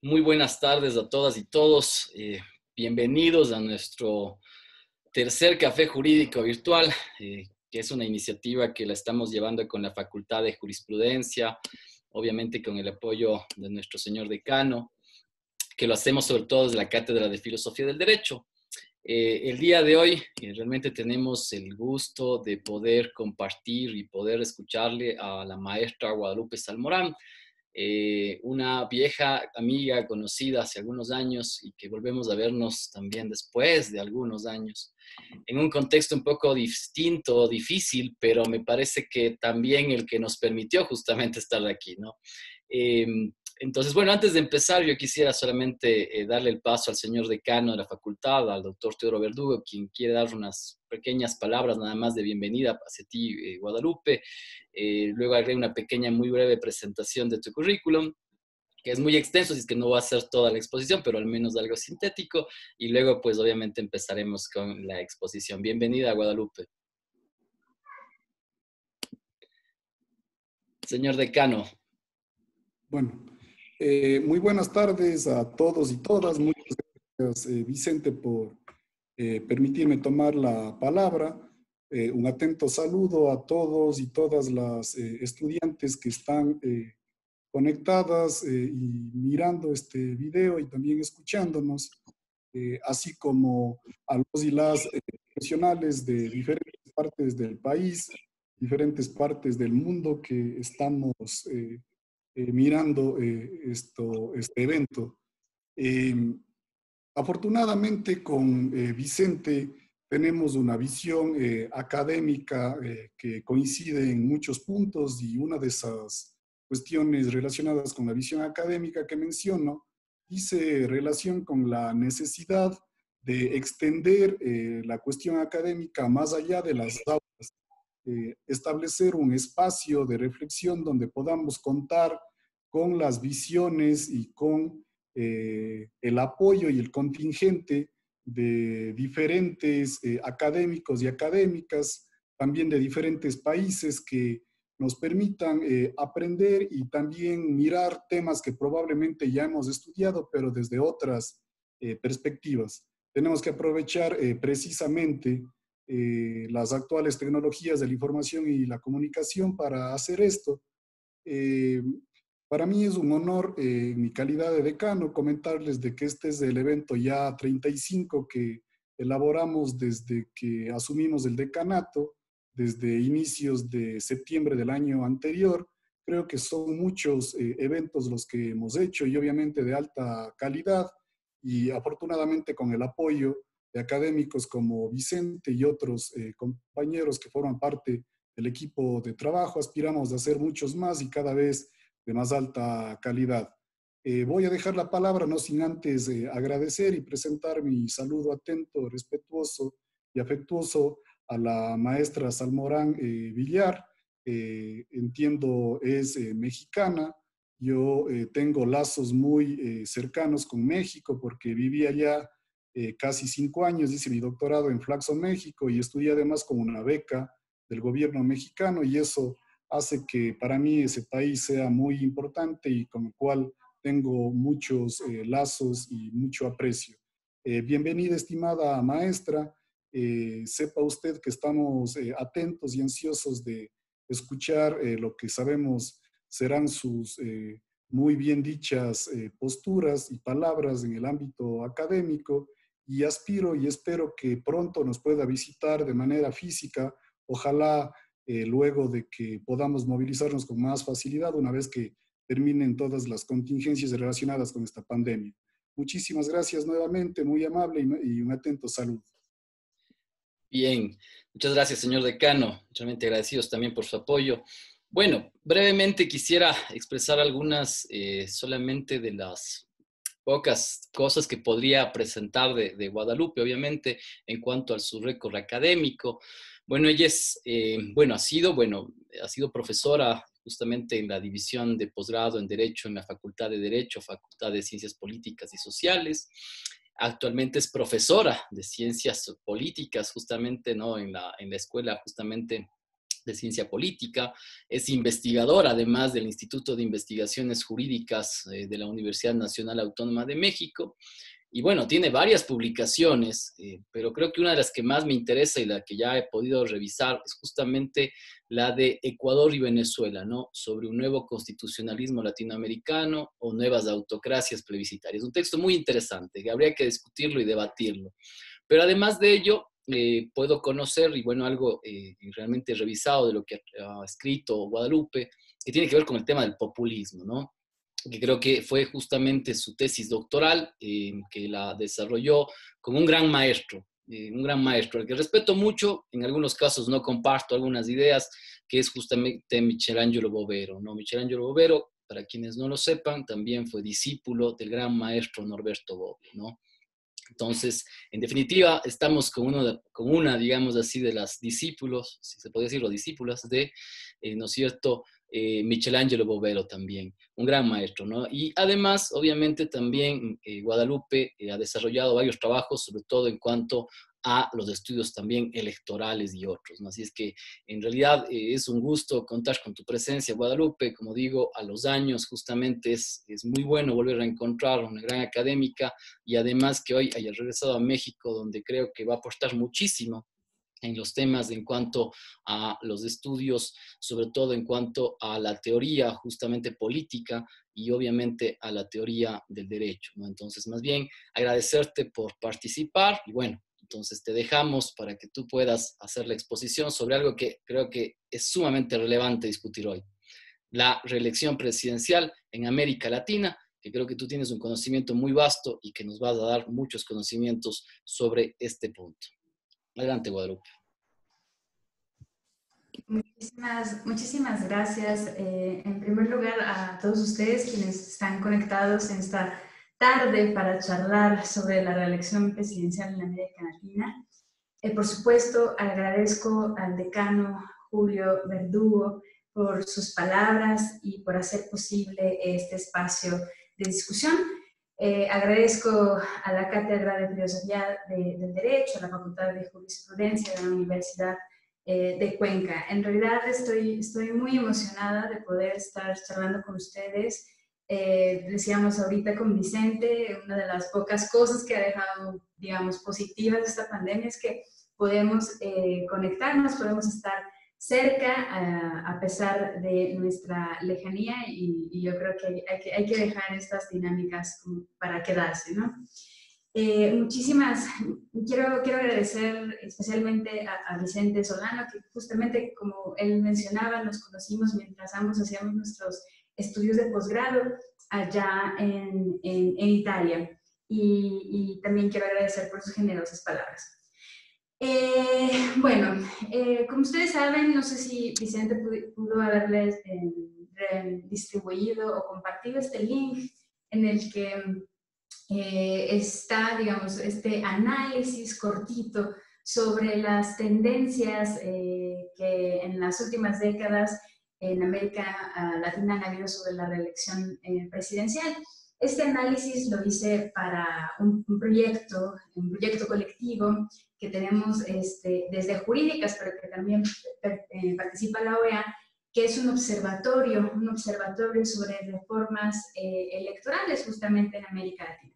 Muy buenas tardes a todas y todos. Bienvenidos a nuestro tercer café jurídico virtual, que es una iniciativa que la estamos llevando con la Facultad de Jurisprudencia, obviamente con el apoyo de nuestro señor decano, que lo hacemos sobre todo desde la Cátedra de Filosofía del Derecho. El día de hoy realmente tenemos el gusto de poder compartir y poder escucharle a la maestra Guadalupe Salmorán, una vieja amiga conocida hace algunos años y que volvemos a vernos también después de algunos años, en un contexto un poco distinto, difícil, pero me parece que también el que nos permitió justamente estar aquí, ¿no? Eh, entonces, bueno, antes de empezar, yo quisiera solamente darle el paso al señor decano de la facultad, al doctor Teodoro Verdugo, quien quiere dar unas pequeñas palabras nada más de bienvenida hacia ti, Guadalupe. Luego haré una pequeña, muy breve presentación de tu currículum, que es muy extenso, así es que no va a ser toda la exposición, pero al menos algo sintético. Y luego, pues obviamente empezaremos con la exposición. Bienvenida, Guadalupe. Señor decano. Bueno, muy buenas tardes a todos y todas. Muchas gracias, Vicente, por permitirme tomar la palabra. Un atento saludo a todos y todas las estudiantes que están conectadas y mirando este video y también escuchándonos, así como a los y las profesionales de diferentes partes del país, diferentes partes del mundo que estamos mirando este evento. Afortunadamente con Vicente tenemos una visión académica que coincide en muchos puntos, y una de esas cuestiones relacionadas con la visión académica que menciono dice relación con la necesidad de extender la cuestión académica más allá de las aulas, establecer un espacio de reflexión donde podamos contar con las visiones y con el apoyo y el contingente de diferentes académicos y académicas, también de diferentes países, que nos permitan aprender y también mirar temas que probablemente ya hemos estudiado, pero desde otras perspectivas. Tenemos que aprovechar precisamente las actuales tecnologías de la información y la comunicación para hacer esto. Eh, para mí es un honor, en mi calidad de decano, comentarles de que este es el evento ya 35 que elaboramos desde que asumimos el decanato, desde inicios de septiembre del año anterior. Creo que son muchos eventos los que hemos hecho, y obviamente de alta calidad, y afortunadamente con el apoyo de académicos como Vicente y otros compañeros que forman parte del equipo de trabajo. Aspiramos a hacer muchos más y cada vez de más alta calidad. Voy a dejar la palabra, no sin antes agradecer y presentar mi saludo atento, respetuoso y afectuoso a la maestra Salmorán Villar. Entiendo es mexicana. Yo tengo lazos muy cercanos con México porque viví allá casi 5 años, hice mi doctorado en Flaxo, México, y estudié además con una beca del gobierno mexicano, y eso hace que para mí ese país sea muy importante y con el cual tengo muchos lazos y mucho aprecio. Bienvenida, estimada maestra. Sepa usted que estamos atentos y ansiosos de escuchar lo que sabemos serán sus muy bien dichas posturas y palabras en el ámbito académico, y aspiro y espero que pronto nos pueda visitar de manera física. Ojalá luego de que podamos movilizarnos con más facilidad una vez que terminen todas las contingencias relacionadas con esta pandemia. Muchísimas gracias nuevamente, muy amable, y un atento saludo. Bien, muchas gracias, señor decano. Realmente agradecidos también por su apoyo. Bueno, brevemente quisiera expresar algunas solamente de las pocas cosas que podría presentar de Guadalupe, obviamente, en cuanto a su récord académico. Bueno, ella es, ha sido profesora justamente en la división de posgrado en Derecho en la Facultad de Derecho, Facultad de Ciencias Políticas y Sociales. Actualmente es profesora de Ciencias Políticas, justamente, ¿no? En la escuela, justamente, de ciencia política, es investigador además del Instituto de Investigaciones Jurídicas de la Universidad Nacional Autónoma de México. Y bueno, tiene varias publicaciones, pero creo que una de las que más me interesa y la que ya he podido revisar es justamente la de Ecuador y Venezuela, ¿no? Sobre un nuevo constitucionalismo latinoamericano o nuevas autocracias plebiscitarias. Un texto muy interesante que habría que discutirlo y debatirlo. Pero además de ello, puedo conocer, y bueno, algo realmente revisado de lo que ha escrito Guadalupe, que tiene que ver con el tema del populismo, ¿no? Que creo que fue justamente su tesis doctoral, que la desarrolló como un gran maestro, al que respeto mucho, en algunos casos no comparto algunas ideas, que es justamente Michelangelo Bovero, ¿no? Michelangelo Bovero, para quienes no lo sepan, también fue discípulo del gran maestro Norberto Bobbio, ¿no? Entonces, en definitiva, estamos con una, digamos así, de las discípulos, si se puede decir, los discípulas de, ¿no es cierto?, Michelangelo Bovero también, un gran maestro, ¿no? Y además, obviamente, también Guadalupe ha desarrollado varios trabajos, sobre todo en cuanto a los estudios también electorales y otros, ¿no? Así es que, en realidad, es un gusto contar con tu presencia, Guadalupe. Como digo, a los años, justamente, es muy bueno volver a encontrar una gran académica y además que hoy haya regresado a México, donde creo que va a aportar muchísimo en los temas en cuanto a los estudios, sobre todo en cuanto a la teoría justamente política y obviamente a la teoría del derecho, ¿no? Entonces, más bien, agradecerte por participar y bueno, entonces te dejamos para que tú puedas hacer la exposición sobre algo que creo que es sumamente relevante discutir hoy, la reelección presidencial en América Latina, que creo que tú tienes un conocimiento muy vasto y que nos vas a dar muchos conocimientos sobre este punto. Adelante, Guadalupe. Muchísimas gracias. En primer lugar, a todos ustedes quienes están conectados en esta tarde para charlar sobre la reelección presidencial en América Latina. Por supuesto, agradezco al decano Julio Verdugo por sus palabras y por hacer posible este espacio de discusión. Agradezco a la Cátedra de Filosofía del Derecho, a la Facultad de Jurisprudencia de la Universidad de Cuenca. En realidad estoy muy emocionada de poder estar charlando con ustedes. Decíamos ahorita con Vicente, una de las pocas cosas que ha dejado, digamos, positivas de esta pandemia es que podemos conectarnos, podemos estar cerca a pesar de nuestra lejanía y yo creo que hay que dejar estas dinámicas para quedarse, ¿no? Quiero agradecer especialmente a Vicente Solano, que justamente como él mencionaba, nos conocimos mientras ambos hacíamos nuestros estudios de posgrado allá en Italia. Y también quiero agradecer por sus generosas palabras. Como ustedes saben, no sé si Vicente pudo haberles distribuido o compartido este link en el que está, digamos, este análisis cortito sobre las tendencias que en las últimas décadas en América Latina han habido sobre la reelección presidencial. Este análisis lo hice para un proyecto colectivo que tenemos desde Jurídicas, pero que también participa la OEA, que es un observatorio sobre reformas electorales justamente en América Latina.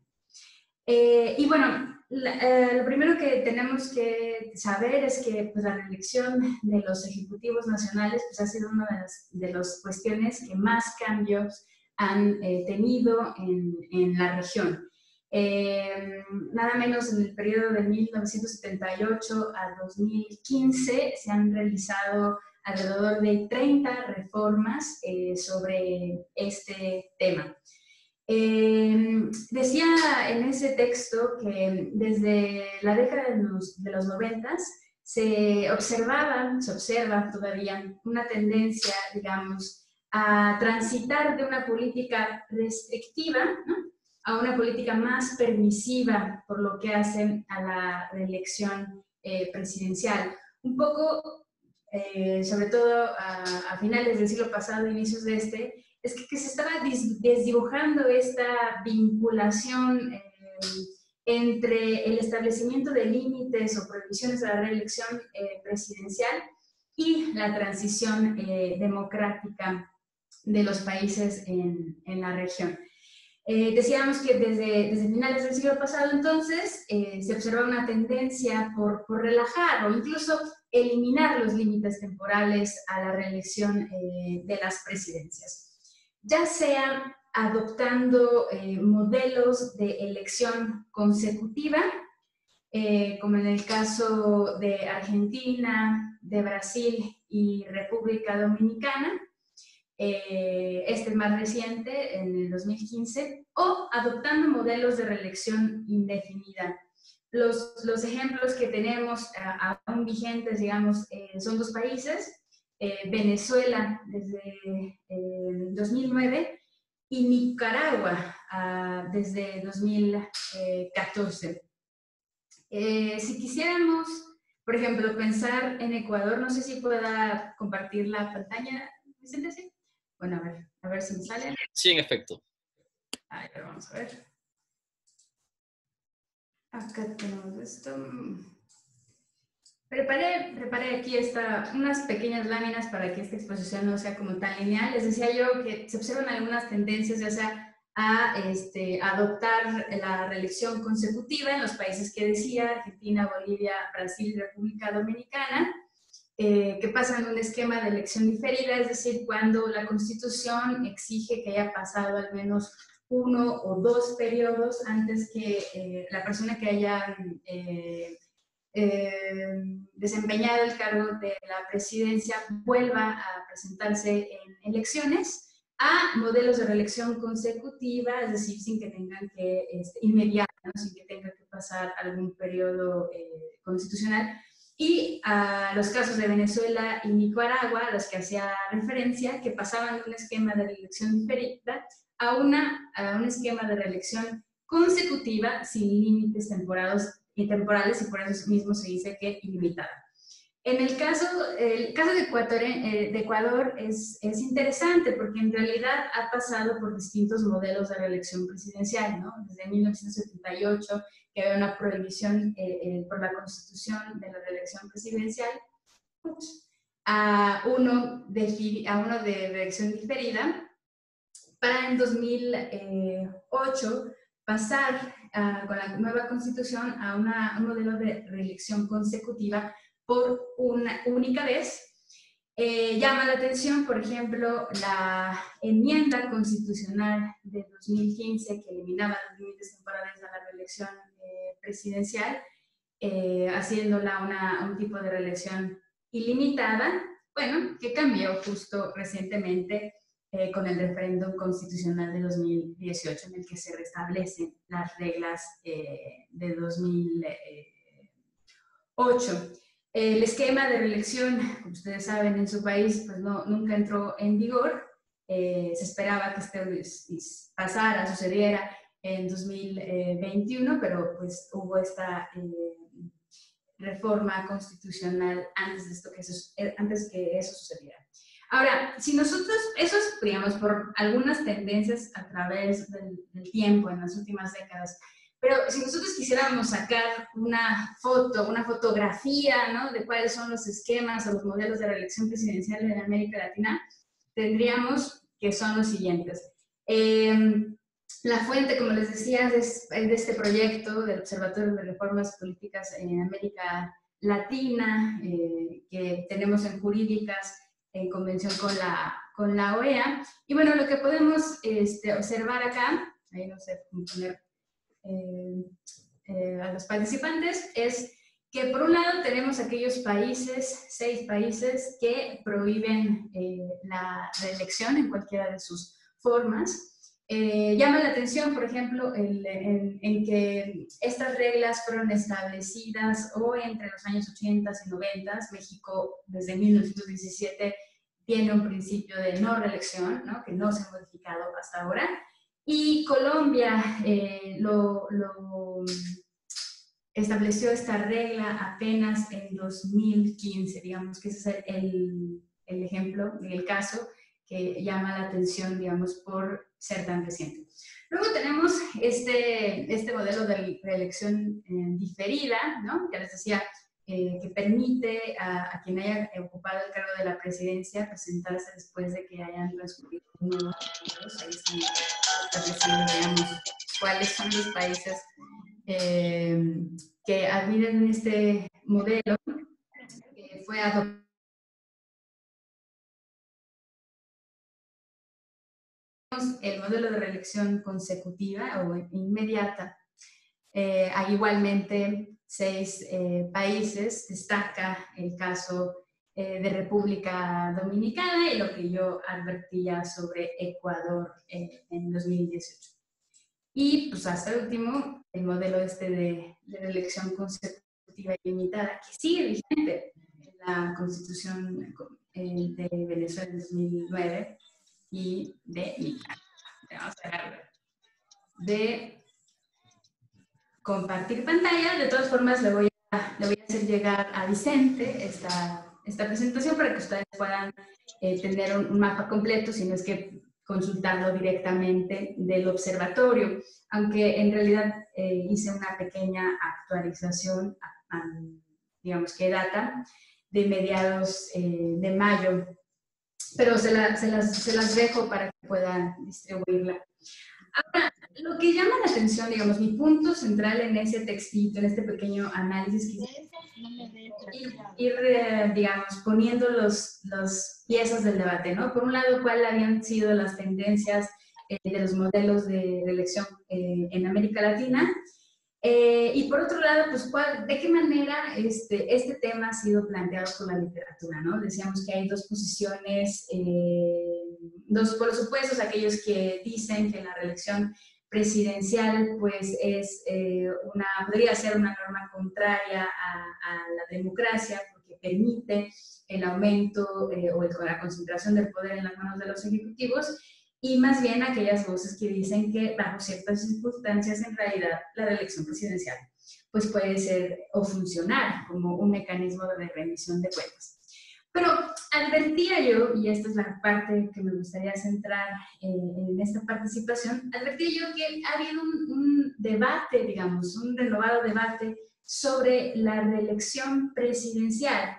Y bueno, lo primero que tenemos que saber es que pues, la reelección de los ejecutivos nacionales pues, ha sido una de las cuestiones que más cambios han tenido en la región. Nada menos en el periodo de 1978 a 2015 se han realizado alrededor de 30 reformas sobre este tema. Decía en ese texto que desde la década de los 90 se observa todavía una tendencia, digamos, a transitar de una política restrictiva, ¿no?, a una política más permisiva por lo que hacen a la reelección presidencial. Un poco, sobre todo a finales del siglo pasado, inicios de este, es que se estaba desdibujando esta vinculación entre el establecimiento de límites o prohibiciones a la reelección presidencial y la transición democrática de los países en la región. Decíamos que desde finales del siglo pasado, entonces, se observa una tendencia por relajar o incluso eliminar los límites temporales a la reelección de las presidencias, ya sea adoptando modelos de elección consecutiva, como en el caso de Argentina, de Brasil y República Dominicana, este más reciente, en el 2015, o adoptando modelos de reelección indefinida. Los ejemplos que tenemos aún vigentes, digamos, son dos países, Venezuela desde 2009 y Nicaragua desde 2014. Si quisiéramos, por ejemplo, pensar en Ecuador, no sé si pueda compartir la pantalla, Vicente, ¿sí? Bueno, a ver si me sale. Sí, en efecto. A ver, vamos a ver. Acá tenemos esto. Preparé aquí unas pequeñas láminas para que esta exposición no sea como tan lineal. Les decía yo que se observan algunas tendencias, ya sea a adoptar la reelección consecutiva en los países que decía, Argentina, Bolivia, Brasil y República Dominicana, que pasan un esquema de elección diferida, es decir, cuando la Constitución exige que haya pasado al menos 1 o 2 periodos antes que la persona que haya desempeñado el cargo de la presidencia vuelva a presentarse en elecciones, a modelos de reelección consecutiva, es decir, sin que tengan que, inmediata, ¿no? Sin que tenga que pasar algún periodo constitucional. Y a los casos de Venezuela y Nicaragua, a los que hacía referencia, que pasaban de un esquema de reelección diferida a un esquema de reelección consecutiva sin límites temporales, y por eso mismo se dice que ilimitada. En el caso de Ecuador es interesante porque en realidad ha pasado por distintos modelos de reelección presidencial, ¿no? Desde 1978, que había una prohibición por la Constitución de la reelección presidencial, a uno de reelección diferida, para en 2008 pasar con la nueva Constitución a un modelo de reelección consecutiva por una única vez. Llama la atención, por ejemplo, la enmienda constitucional de 2015 que eliminaba los límites temporales a la reelección presidencial, haciéndola un tipo de reelección ilimitada, bueno, que cambió justo recientemente con el referéndum constitucional de 2018, en el que se restablecen las reglas de 2008. El esquema de reelección, como ustedes saben, en su país pues nunca entró en vigor. Se esperaba que sucediera en 2021, pero pues hubo esta reforma constitucional antes que eso sucediera. Ahora, si nosotros, eso es, digamos, por algunas tendencias a través del tiempo en las últimas décadas, pero si nosotros quisiéramos sacar una fotografía, ¿no?, de cuáles son los esquemas o los modelos de reelección presidencial en América Latina, tendríamos que son los siguientes. La fuente, como les decía, es de este proyecto del Observatorio de Reformas Políticas en América Latina, que tenemos en Jurídicas, en convención con la OEA. Y bueno, lo que podemos observar acá, ahí no sé cómo poner a los participantes, es que por un lado tenemos aquellos países, 6 países, que prohíben la reelección en cualquiera de sus formas. Llama la atención, por ejemplo, en que estas reglas fueron establecidas o entre los años 80 y 90. México, desde 1917, tiene un principio de no reelección, ¿no?, que no se ha modificado hasta ahora. Y Colombia lo estableció esta regla apenas en 2015, digamos que ese es el ejemplo, el caso que llama la atención, digamos, por ser tan reciente. Luego tenemos este modelo de reelección diferida, ¿no?, que les decía, que permite a quien haya ocupado el cargo de la presidencia presentarse después de que hayan transcurrido nuevos periodos. Ahí están establecidos, digamos, cuáles son los países que admiren este modelo que fue adoptado. El modelo de reelección consecutiva o inmediata. Hay igualmente 6 países, destaca el caso de República Dominicana y lo que yo advertía sobre Ecuador en 2018. Y pues hasta el último, el modelo de reelección consecutiva y limitada, que sigue vigente en la Constitución de Venezuela en 2009 y de Nicaragua. Vamos a dejar de compartir pantalla. De todas formas, le voy a hacer llegar a Vicente esta presentación para que ustedes puedan tener un mapa completo, si no es que consultarlo directamente del observatorio, aunque en realidad hice una pequeña actualización, digamos que data de mediados de mayo, pero se las dejo para que puedan distribuirla. Ahora, lo que llama la atención, digamos, mi punto central en ese textito, en este pequeño análisis, que ir digamos, poniendo las piezas del debate, ¿no? Por un lado, cuáles habían sido las tendencias de los modelos de elección en América Latina, y por otro lado, pues, ¿de qué manera este tema ha sido planteado por la literatura, ¿no? Decíamos que hay 2 posiciones, 2 polos opuestos, aquellos que dicen que la reelección presidencial, pues, podría ser una norma contraria a la democracia, porque permite el aumento o la concentración del poder en las manos de los ejecutivos, y más bien aquellas voces que dicen que bajo ciertas circunstancias en realidad la reelección presidencial pues puede ser o funcionar como un mecanismo de rendición de cuentas. Pero advertía yo, y esta es la parte que me gustaría centrar en esta participación, advertía yo que ha habido un debate, digamos, un renovado debate sobre la reelección presidencial.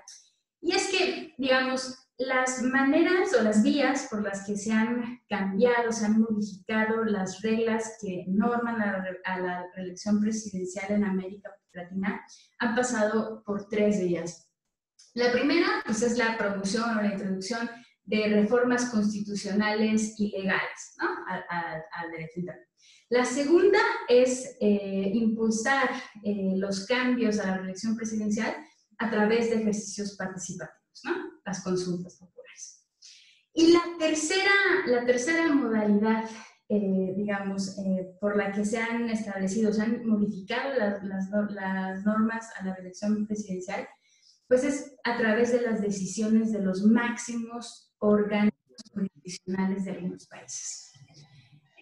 Y es que, digamos, las maneras o las vías por las que se han cambiado, se han modificado las reglas que norman a la reelección presidencial en América Latina han pasado por 3 vías. La primera, pues, es la promoción o la introducción de reformas constitucionales y legales, ¿no?, al derecho interno. La segunda es impulsar los cambios a la reelección presidencial a través de ejercicios participativos, ¿no?, las consultas populares. Y la tercera modalidad, digamos, por la que se han establecido, se han modificado las normas a la reelección presidencial, pues es a través de las decisiones de los máximos órganos jurisdiccionales de algunos países.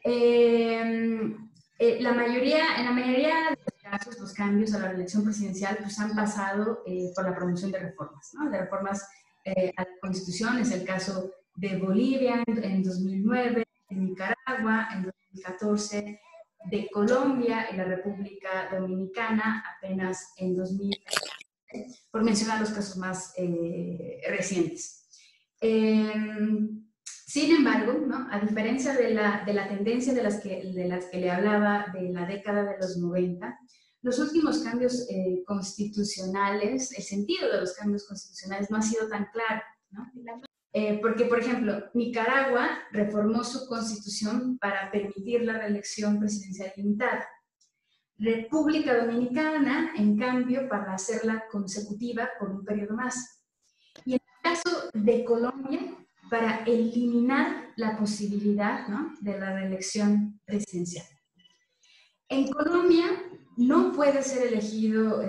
En la mayoría de los casos, los cambios a la reelección presidencial pues han pasado por la promoción de reformas, ¿no?, de reformas a la Constitución. Es el caso de Bolivia en 2009, de Nicaragua en 2014, de Colombia y la República Dominicana apenas en 2000, por mencionar los casos más recientes. Sin embargo, ¿no?, a diferencia de la tendencia de las que le hablaba de la década de los 90, los últimos cambios constitucionales, el sentido de los cambios constitucionales no ha sido tan claro, ¿no? Porque, por ejemplo, Nicaragua reformó su constitución para permitir la reelección presidencial limitada. República Dominicana, en cambio, para hacerla consecutiva por un periodo más. Y en el caso de Colombia, para eliminar la posibilidad, ¿no?, de la reelección presidencial. En Colombia no puede ser elegido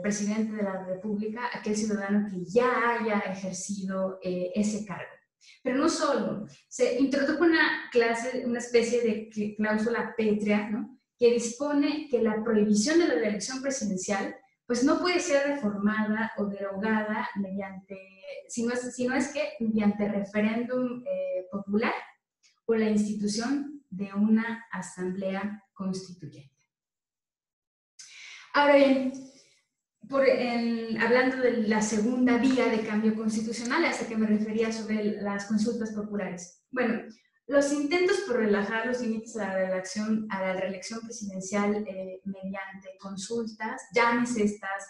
presidente de la República aquel ciudadano que ya haya ejercido ese cargo. Pero no solo, se introdujo una especie de cláusula pétrea, ¿no?, que dispone que la prohibición de la reelección presidencial pues no puede ser reformada o derogada mediante, si no es que mediante referéndum popular o la institución de una asamblea constituyente. Ahora bien, hablando de la segunda vía de cambio constitucional, a esta que me refería sobre las consultas populares. Bueno, los intentos por relajar los límites a la reelección presidencial mediante consultas, llámese estas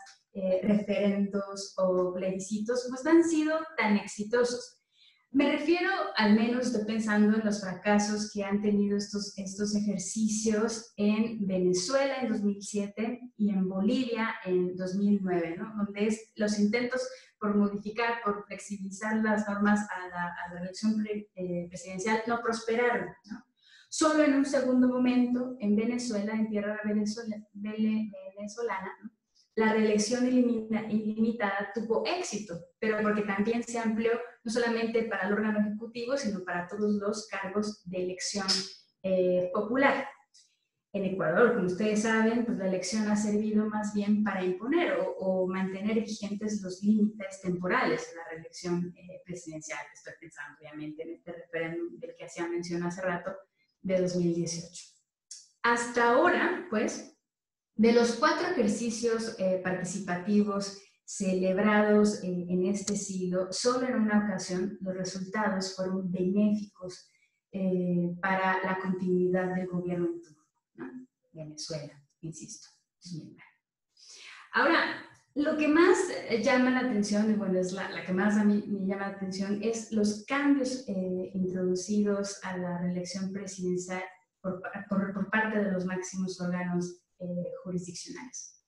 referendos o plebiscitos, pues no han sido tan exitosos. Me refiero, al menos estoy pensando en los fracasos que han tenido estos ejercicios en Venezuela en 2007 y en Bolivia en 2009, ¿no? Donde los intentos por modificar, por flexibilizar las normas a la elección presidencial no prosperaron, ¿no? Solo en un segundo momento, en Venezuela, en tierra venezolana, ¿no?, la reelección ilimitada tuvo éxito, pero porque también se amplió no solamente para el órgano ejecutivo, sino para todos los cargos de elección popular. En Ecuador, como ustedes saben, pues la elección ha servido más bien para imponer o mantener vigentes los límites temporales de la reelección presidencial. Estoy pensando, obviamente, en este referéndum del que hacía mención hace rato, de 2018. Hasta ahora, pues, de los 4 ejercicios participativos celebrados en este siglo, solo en una ocasión los resultados fueron benéficos para la continuidad del gobierno en turno, ¿no? Venezuela, insisto. Ahora, lo que más llama la atención, y bueno, es la que más a mí me llama la atención, es los cambios introducidos a la reelección presidencial por parte de los máximos órganos jurisdiccionales.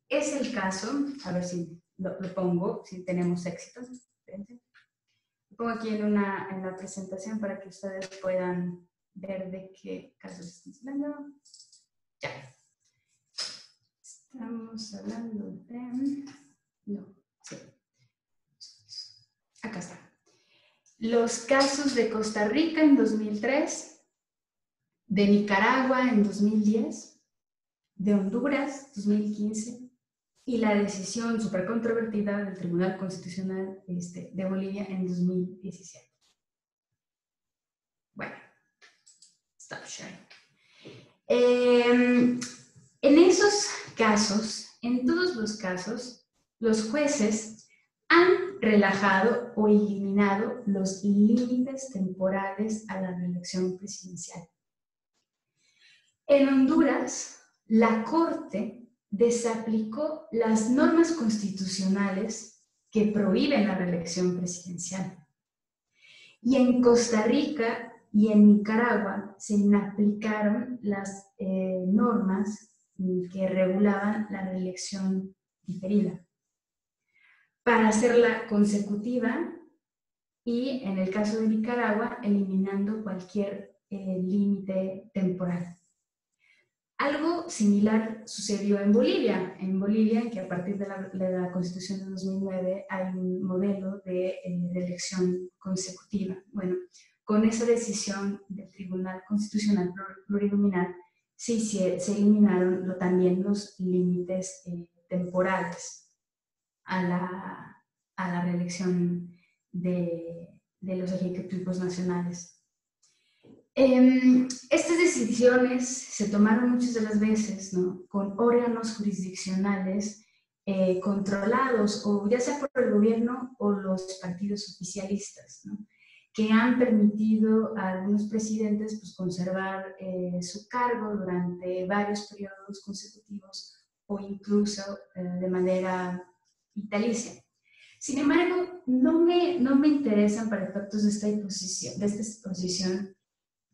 Es el caso, a ver si lo pongo, si tenemos éxito. Lo pongo aquí en la presentación para que ustedes puedan ver de qué casos estamos hablando. Ya. Estamos hablando de... No, sí. Acá está. Los casos de Costa Rica en 2003, de Nicaragua en 2010, de Honduras, 2015, y la decisión súper controvertida del Tribunal Constitucional de Bolivia en 2017. Bueno, stop sharing. En esos casos, en todos los casos, los jueces han relajado o eliminado los límites temporales a la reelección presidencial. En Honduras, la Corte desaplicó las normas constitucionales que prohíben la reelección presidencial. Y en Costa Rica y en Nicaragua se inaplicaron las normas que regulaban la reelección diferida para hacerla consecutiva y, en el caso de Nicaragua, eliminando cualquier límite temporal. Algo similar sucedió en Bolivia, en que a partir de la Constitución de 2009 hay un modelo de reelección consecutiva. Bueno, con esa decisión del Tribunal Constitucional Plurinominal se eliminaron también los límites temporales a la reelección de los ejecutivos nacionales. Estas decisiones se tomaron muchas de las veces, ¿no?, con órganos jurisdiccionales controlados, o ya sea por el gobierno o los partidos oficialistas, ¿no?, que han permitido a algunos presidentes pues, conservar su cargo durante varios periodos consecutivos o incluso de manera vitalicia. Sin embargo, no me interesan para efectos de esta exposición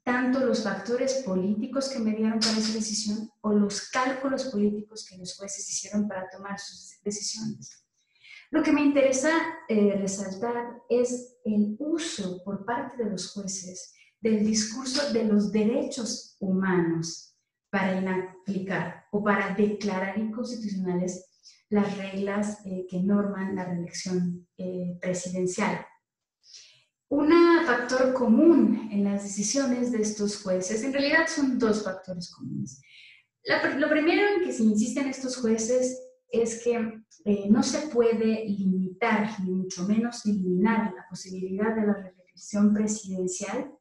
tanto los factores políticos que mediaron para esa decisión o los cálculos políticos que los jueces hicieron para tomar sus decisiones. Lo que me interesa resaltar es el uso por parte de los jueces del discurso de los derechos humanos para inaplicar o para declarar inconstitucionales las reglas que norman la reelección presidencial. Un factor común en las decisiones de estos jueces, en realidad son 2 factores comunes. Lo primero en que se insiste en estos jueces es que no se puede limitar, ni mucho menos eliminar la posibilidad de la reelección presidencial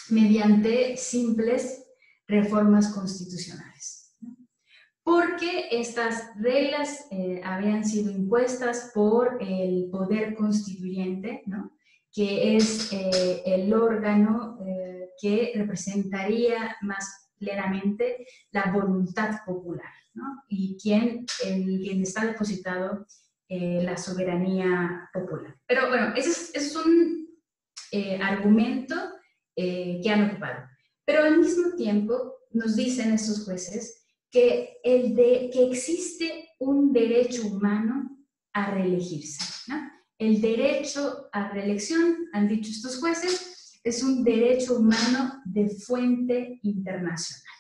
mediante simples reformas constitucionales, ¿no?, porque estas reglas habían sido impuestas por el poder constituyente, ¿no? Que es el órgano que representaría más plenamente la voluntad popular, ¿no? Y quien está depositado la soberanía popular. Pero bueno, ese es un argumento que han ocupado. Pero al mismo tiempo nos dicen estos jueces que existe un derecho humano a reelegirse, ¿no? El derecho a reelección, han dicho estos jueces, es un derecho humano de fuente internacional.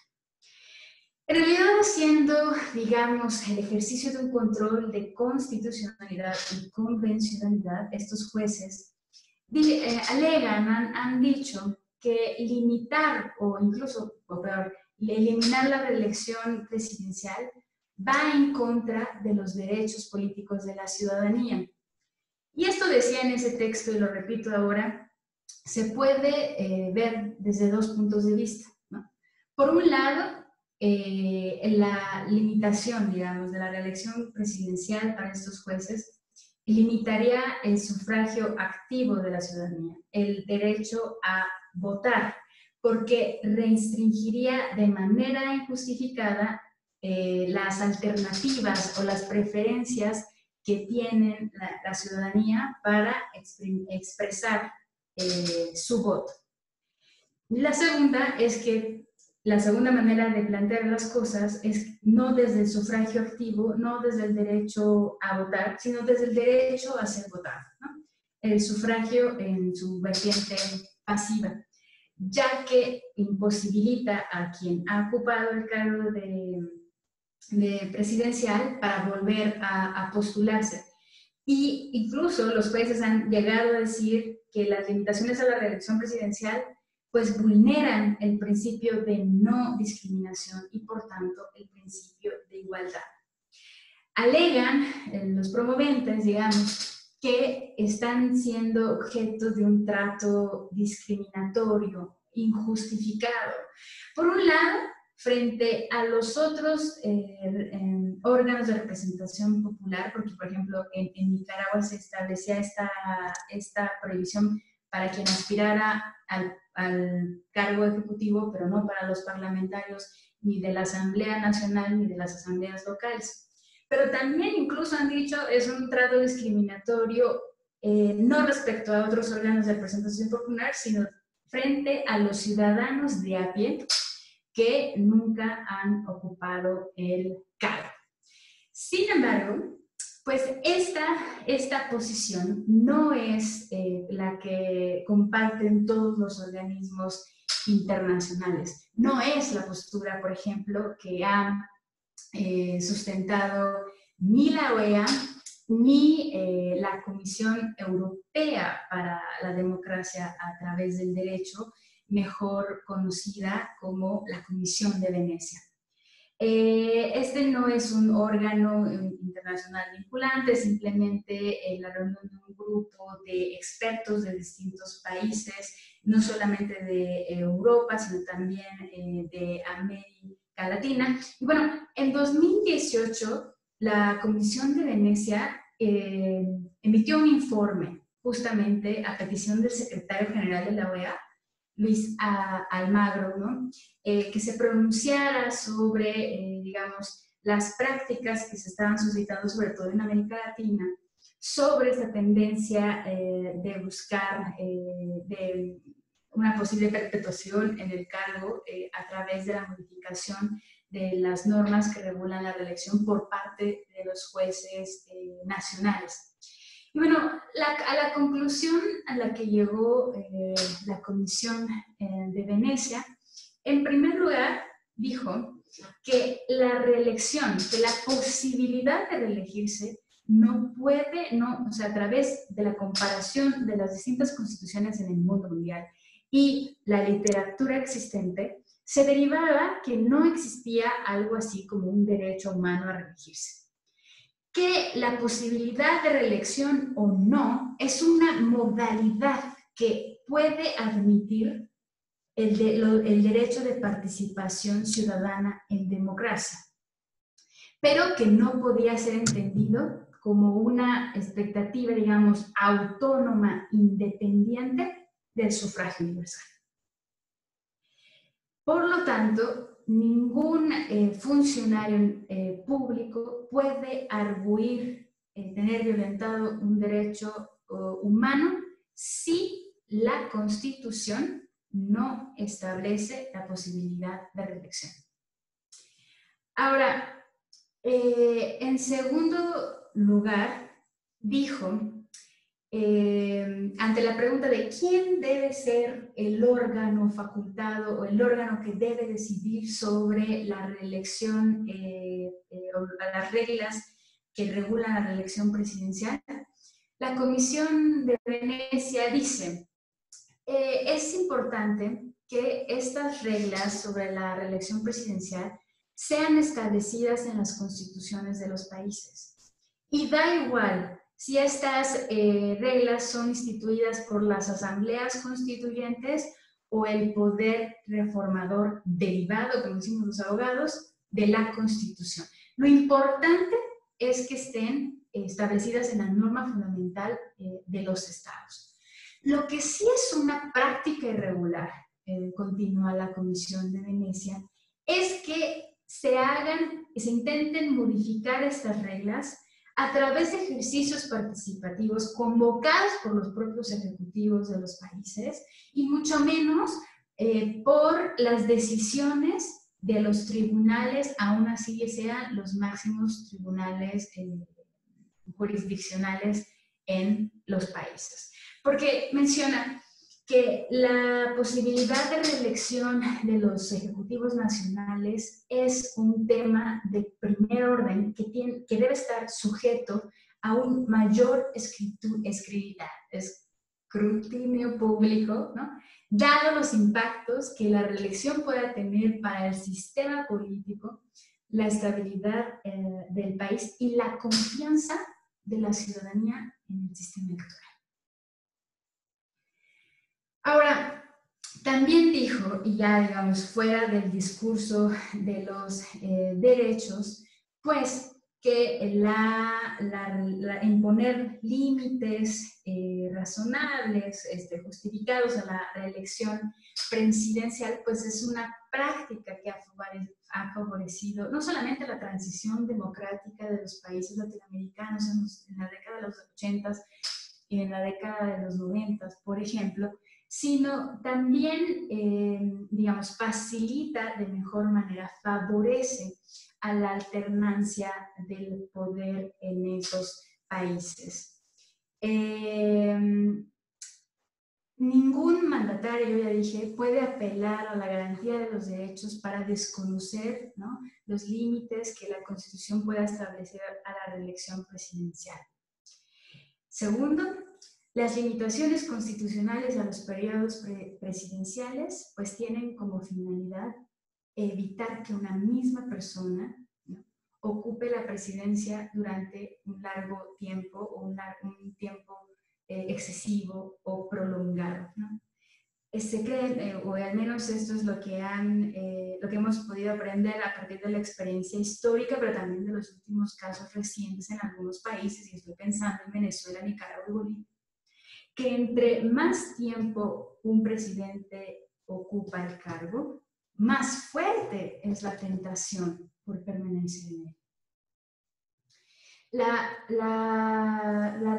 En realidad, haciendo, digamos, el ejercicio de un control de constitucionalidad y convencionalidad, estos jueces alegan, han dicho que limitar o incluso, o peor, eliminar la reelección presidencial va en contra de los derechos políticos de la ciudadanía. Y esto decía en ese texto, y lo repito ahora, se puede ver desde dos puntos de vista, ¿no? Por un lado, la limitación, digamos, de la reelección presidencial para estos jueces limitaría el sufragio activo de la ciudadanía, el derecho a votar, porque restringiría de manera injustificada las alternativas o las preferencias que tienen la ciudadanía para expresar su voto. La segunda es que la segunda manera de plantear las cosas es no desde el sufragio activo, no desde el derecho a votar, sino desde el derecho a ser votado, ¿no? El sufragio en su vertiente pasiva, ya que imposibilita a quien ha ocupado el cargo de presidencial para volver a postularse. Y incluso los jueces han llegado a decir que las limitaciones a la reelección presidencial pues vulneran el principio de no discriminación y por tanto el principio de igualdad. Alegan los promoventes, digamos, que están siendo objeto de un trato discriminatorio, injustificado. Por un lado, frente a los otros órganos de representación popular, porque por ejemplo en Nicaragua se establecía esta prohibición para quien aspirara al cargo ejecutivo, pero no para los parlamentarios ni de la Asamblea Nacional ni de las asambleas locales. Pero también incluso han dicho es un trato discriminatorio no respecto a otros órganos de representación popular, sino frente a los ciudadanos de a pie que nunca han ocupado el cargo. Sin embargo, pues esta posición no es la que comparten todos los organismos internacionales. No es la postura, por ejemplo, que ha sustentado ni la OEA ni la Comisión Europea para la Democracia a través del Derecho, mejor conocida como la Comisión de Venecia. Este no es un órgano internacional vinculante, simplemente la reunión de un grupo de expertos de distintos países, no solamente de Europa, sino también de América Latina. Y bueno, en 2018, la Comisión de Venecia emitió un informe justamente a petición del secretario general de la OEA, Luis Almagro, ¿no? Que se pronunciara sobre, digamos, las prácticas que se estaban suscitando, sobre todo en América Latina, sobre esta tendencia de buscar de una posible perpetuación en el cargo a través de la modificación de las normas que regulan la reelección por parte de los jueces nacionales. Y bueno, a la conclusión a la que llegó la Comisión de Venecia, en primer lugar dijo que la reelección, que la posibilidad de reelegirse no puede, o sea, a través de la comparación de las distintas constituciones en el mundo mundial y la literatura existente, se derivaba que no existía algo así como un derecho humano a reelegirse. Que la posibilidad de reelección o no es una modalidad que puede admitir el derecho de participación ciudadana en democracia. pero que no podía ser entendido como una expectativa, digamos, autónoma, independiente del sufragio universal. Por lo tanto, ningún funcionario público puede arguir tener violentado un derecho humano si la Constitución no establece la posibilidad de reelección. Ahora, en segundo lugar, dijo, ante la pregunta de quién debe ser el órgano facultado o el órgano que debe decidir sobre la reelección o las reglas que regulan la reelección presidencial, la Comisión de Venecia dice, es importante que estas reglas sobre la reelección presidencial sean establecidas en las constituciones de los países. Y da igual si estas reglas son instituidas por las asambleas constituyentes o el poder reformador derivado, como decimos los abogados, de la Constitución. Lo importante es que estén establecidas en la norma fundamental de los estados. Lo que sí es una práctica irregular, continúa la Comisión de Venecia, es que se intenten modificar estas reglas a través de ejercicios participativos convocados por los propios ejecutivos de los países y mucho menos por las decisiones de los tribunales, aún así sean los máximos tribunales jurisdiccionales en los países. Porque menciona que la posibilidad de reelección de los ejecutivos nacionales es un tema de primer orden que debe estar sujeto a un mayor escrutinio público, ¿no? Dado los impactos que la reelección pueda tener para el sistema político, la estabilidad del país y la confianza de la ciudadanía en el sistema electoral. Ahora, también dijo, y ya digamos fuera del discurso de los derechos, pues que imponer límites razonables, justificados a la reelección presidencial, pues es una práctica que ha favorecido no solamente la transición democrática de los países latinoamericanos en la década de los 80 y en la década de los 90, por ejemplo, sino también, digamos, facilita de mejor manera, favorece a la alternancia del poder en esos países. Ningún mandatario, ya dije, puede apelar a la garantía de los derechos para desconocer, ¿no?, los límites que la Constitución pueda establecer a la reelección presidencial. Segundo, las limitaciones constitucionales a los periodos presidenciales pues tienen como finalidad evitar que una misma persona, ¿no?, ocupe la presidencia durante un largo tiempo o un tiempo excesivo o prolongado, ¿no? Se creen, o al menos esto es lo que hemos podido aprender a partir de la experiencia histórica, pero también de los últimos casos recientes en algunos países, y estoy pensando en Venezuela, Nicaragua y Bolivia, que entre más tiempo un presidente ocupa el cargo, más fuerte es la tentación por permanecer en él. La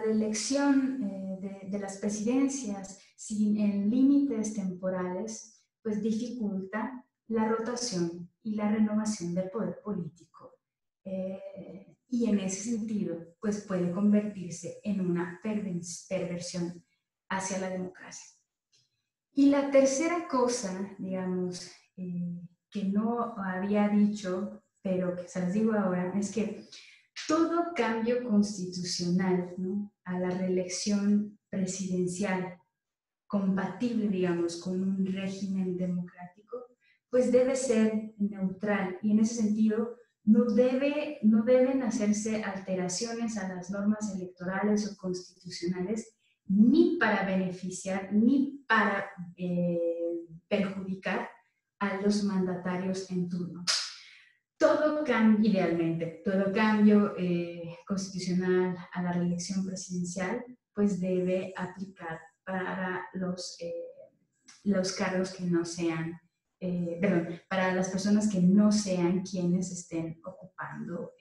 reelección de las presidencias en límites temporales pues dificulta la rotación y la renovación del poder político. Y en ese sentido pues puede convertirse en una perversión hacia la democracia. Y la tercera cosa, digamos, que no había dicho, pero que se las digo ahora, es que todo cambio constitucional, ¿no?, a la reelección presidencial compatible, digamos, con un régimen democrático, pues debe ser neutral, y en ese sentido no deben hacerse alteraciones a las normas electorales o constitucionales ni para beneficiar ni para perjudicar a los mandatarios en turno. Todo cambio, idealmente, todo cambio constitucional a la reelección presidencial, pues debe aplicar para los cargos que no sean, perdón, para las personas que no sean quienes estén ocupando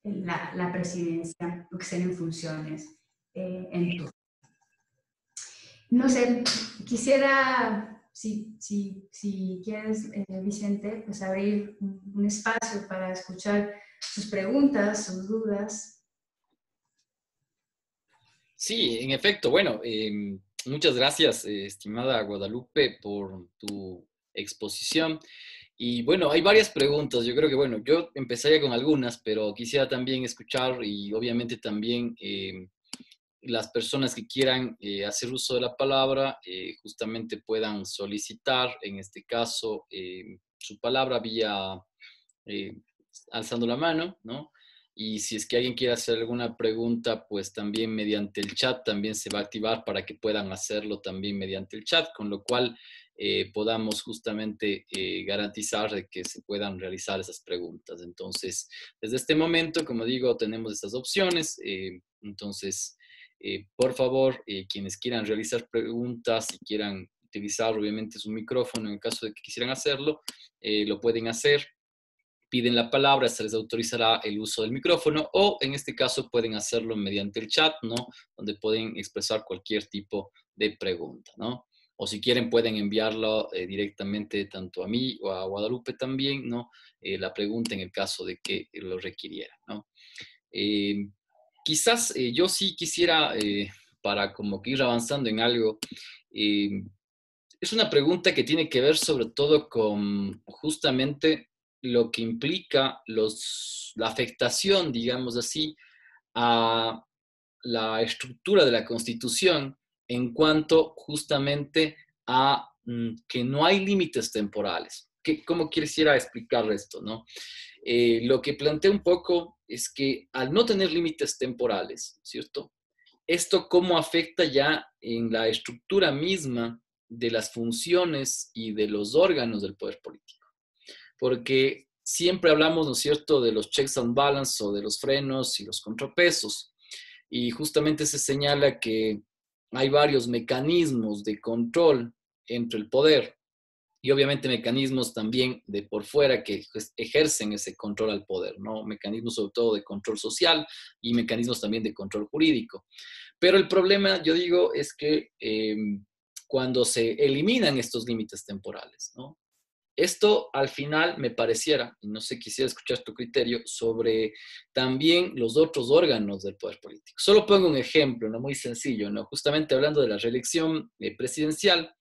la presidencia o que estén en funciones en turno. No sé, quisiera, si quieres, Vicente, pues abrir un espacio para escuchar sus preguntas, sus dudas. Sí, en efecto. Bueno, muchas gracias, estimada Guadalupe, por tu exposición. Y bueno, hay varias preguntas. Yo creo que, bueno, yo empezaría con algunas, pero quisiera también escuchar y obviamente también las personas que quieran hacer uso de la palabra justamente puedan solicitar, en este caso, su palabra vía eh, alzando la mano, ¿no? Y si es que alguien quiere hacer alguna pregunta, pues también mediante el chat también se va a activar para que puedan hacerlo también mediante el chat, con lo cual podamos justamente garantizar de que se puedan realizar esas preguntas. Entonces, desde este momento, como digo, tenemos estas opciones. Entonces, por favor, quienes quieran realizar preguntas y quieran utilizar obviamente su micrófono en el caso de que quisieran hacerlo, lo pueden hacer. Piden la palabra, se les autorizará el uso del micrófono o en este caso pueden hacerlo mediante el chat, ¿no? Donde pueden expresar cualquier tipo de pregunta, ¿no? O si quieren pueden enviarlo directamente tanto a mí o a Guadalupe también, ¿no? La pregunta en el caso de que lo requiriera, ¿no? Eh, quizás yo sí quisiera, para como que ir avanzando en algo, eh, es una pregunta que tiene que ver sobre todo con justamente lo que implica la afectación, digamos así, a la estructura de la Constitución en cuanto justamente a que no hay límites temporales. ¿Cómo quisiera explicar esto, no? Lo que planteo un poco es que al no tener límites temporales, ¿cierto? ¿Esto cómo afecta ya en la estructura misma de las funciones y de los órganos del poder político? Porque siempre hablamos, ¿no es cierto?, de los checks and balances o de los frenos y los contrapesos. Y justamente se señala que hay varios mecanismos de control entre el poder y obviamente mecanismos también de por fuera que ejercen ese control al poder, ¿no? Mecanismos sobre todo de control social y mecanismos también de control jurídico. Pero el problema, yo digo, es que cuando se eliminan estos límites temporales, ¿no? Esto al final me pareciera, y no sé, quisiera escuchar tu criterio, sobre también los otros órganos del poder político. Solo pongo un ejemplo, ¿no? Muy sencillo, ¿no? Justamente hablando de la reelección presidencial,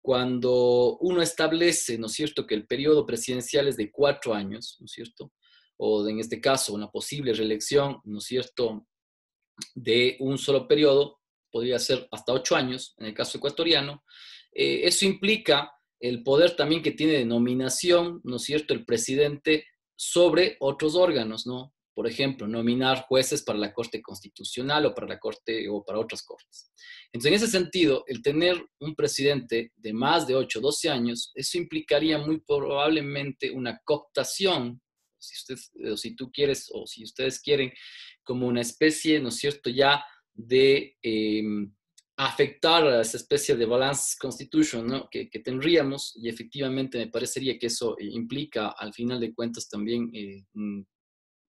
cuando uno establece, ¿no es cierto?, que el periodo presidencial es de 4 años, ¿no es cierto?, o en este caso una posible reelección, ¿no es cierto?, de un solo periodo, podría ser hasta 8 años, en el caso ecuatoriano. Eso implica el poder también que tiene de nominación, ¿no es cierto?, el presidente sobre otros órganos, ¿no? Por ejemplo, nominar jueces para la Corte Constitucional o para la Corte o para otras cortes. Entonces, en ese sentido, el tener un presidente de más de 8 o 12 años, eso implicaría muy probablemente una cooptación, si tú quieres o si ustedes quieren, como una especie, ¿no es cierto?, ya de afectar a esa especie de balance constitution, ¿no?, que tendríamos, y efectivamente me parecería que eso implica al final de cuentas también,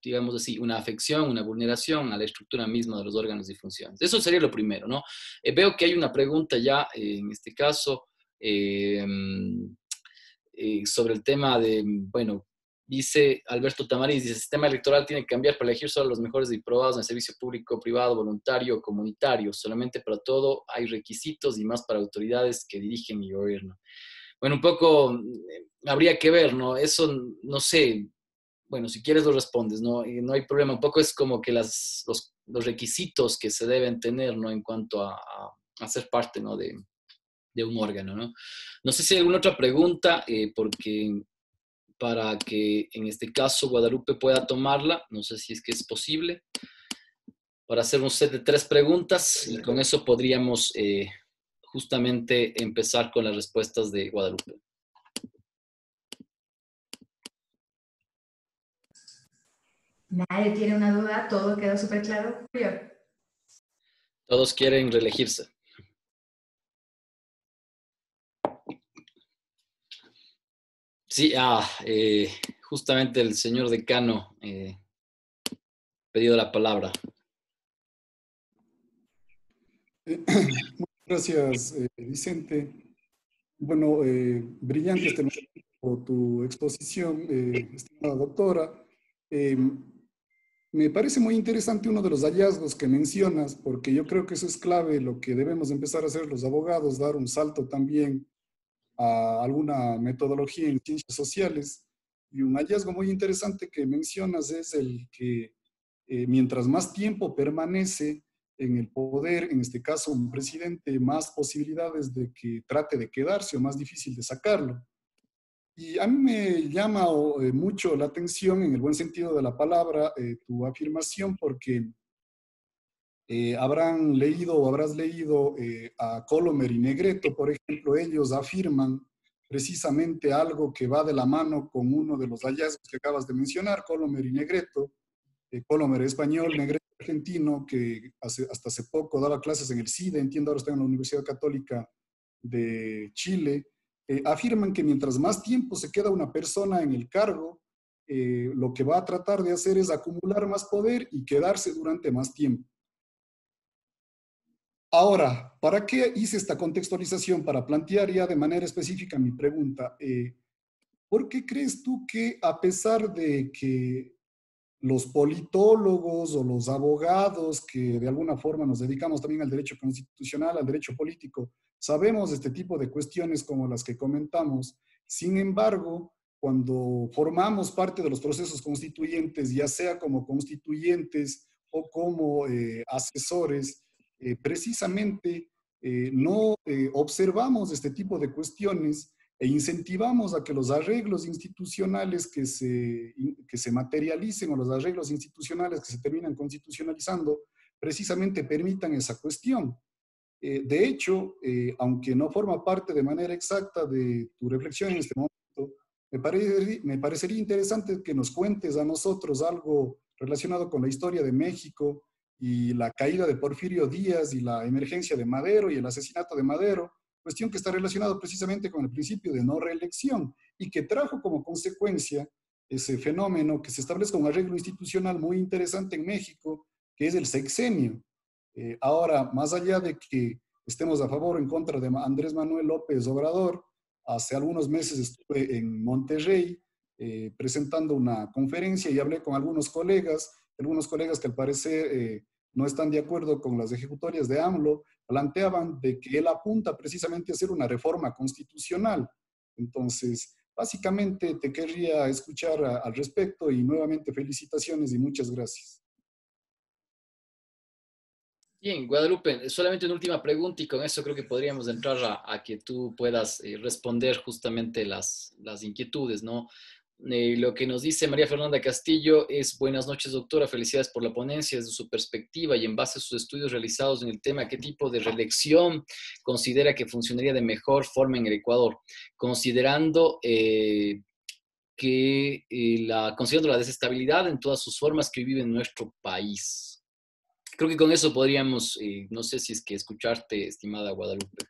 digamos así, una afección, una vulneración a la estructura misma de los órganos y funciones. Eso sería lo primero, ¿no? Veo que hay una pregunta ya, en este caso, sobre el tema de, bueno, dice Alberto Tamariz, dice, el sistema electoral tiene que cambiar para elegir solo a los mejores diplomados en el servicio público, privado, voluntario o comunitario. Solamente para todo hay requisitos y más para autoridades que dirigen y gobiernan. Bueno, un poco habría que ver, ¿no? Eso, no sé, bueno, si quieres lo respondes, ¿no? Y no hay problema. Un poco es como que los requisitos que se deben tener, ¿no? En cuanto a ser parte, ¿no?, de un órgano, ¿no? No sé si hay alguna otra pregunta, porque para que en este caso Guadalupe pueda tomarla, no sé si es que es posible, para hacer un set de 3 preguntas y con eso podríamos justamente empezar con las respuestas de Guadalupe. Nadie tiene una duda, todo quedó súper claro. Todos quieren reelegirse. Sí, justamente el señor decano ha pedido la palabra. Muchas gracias, Vicente. Bueno, brillante tu exposición, estimada doctora. Eh, Me parece muy interesante uno de los hallazgos que mencionas, porque yo creo que eso es clave, lo que debemos empezar a hacer los abogados, dar un salto también a alguna metodología en ciencias sociales. Y un hallazgo muy interesante que mencionas es el que mientras más tiempo permanece en el poder, en este caso un presidente, más posibilidades de que trate de quedarse o más difícil de sacarlo. Y a mí me llama mucho la atención, en el buen sentido de la palabra, tu afirmación, porque habrán leído o habrás leído a Colomer y Negreto, por ejemplo, ellos afirman precisamente algo que va de la mano con uno de los hallazgos que acabas de mencionar, Colomer y Negreto. Colomer español, Negreto argentino, que hasta hace poco daba clases en el CIDE, entiendo ahora está en la Universidad Católica de Chile, afirman que mientras más tiempo se queda una persona en el cargo, lo que va a tratar de hacer es acumular más poder y quedarse durante más tiempo. Ahora, ¿para qué hice esta contextualización? Para plantear ya de manera específica mi pregunta. ¿Por qué crees tú que a pesar de que los politólogos o los abogados que de alguna forma nos dedicamos también al derecho constitucional, al derecho político, sabemos este tipo de cuestiones como las que comentamos? Sin embargo, cuando formamos parte de los procesos constituyentes, ya sea como constituyentes o como asesores, precisamente no observamos este tipo de cuestiones e incentivamos a que los arreglos institucionales que se materialicen o los arreglos institucionales que se terminan constitucionalizando precisamente permitan esa cuestión. De hecho, aunque no forma parte de manera exacta de tu reflexión en este momento, me parecería interesante que nos cuentes a nosotros algo relacionado con la historia de México y la caída de Porfirio Díaz y la emergencia de Madero y el asesinato de Madero, cuestión que está relacionado precisamente con el principio de no reelección y que trajo como consecuencia ese fenómeno que se establezca un arreglo institucional muy interesante en México, que es el sexenio. Ahora, más allá de que estemos a favor o en contra de Andrés Manuel López Obrador, hace algunos meses estuve en Monterrey presentando una conferencia y hablé con algunos colegas que al parecer no están de acuerdo con las ejecutorias de AMLO, planteaban de que él apunta precisamente a hacer una reforma constitucional. Entonces, básicamente te querría escuchar al respecto y nuevamente felicitaciones y muchas gracias. Bien, Guadalupe, solamente una última pregunta y con eso creo que podríamos entrar a que tú puedas responder justamente las inquietudes, ¿no? Lo que nos dice María Fernanda Castillo es: buenas noches, doctora, felicidades por la ponencia. Desde su perspectiva y en base a sus estudios realizados en el tema, ¿qué tipo de reelección considera que funcionaría de mejor forma en el Ecuador? Considerando considerando la desestabilidad en todas sus formas que vive en nuestro país. Creo que con eso podríamos, no sé si es que escucharte, estimada Guadalupe.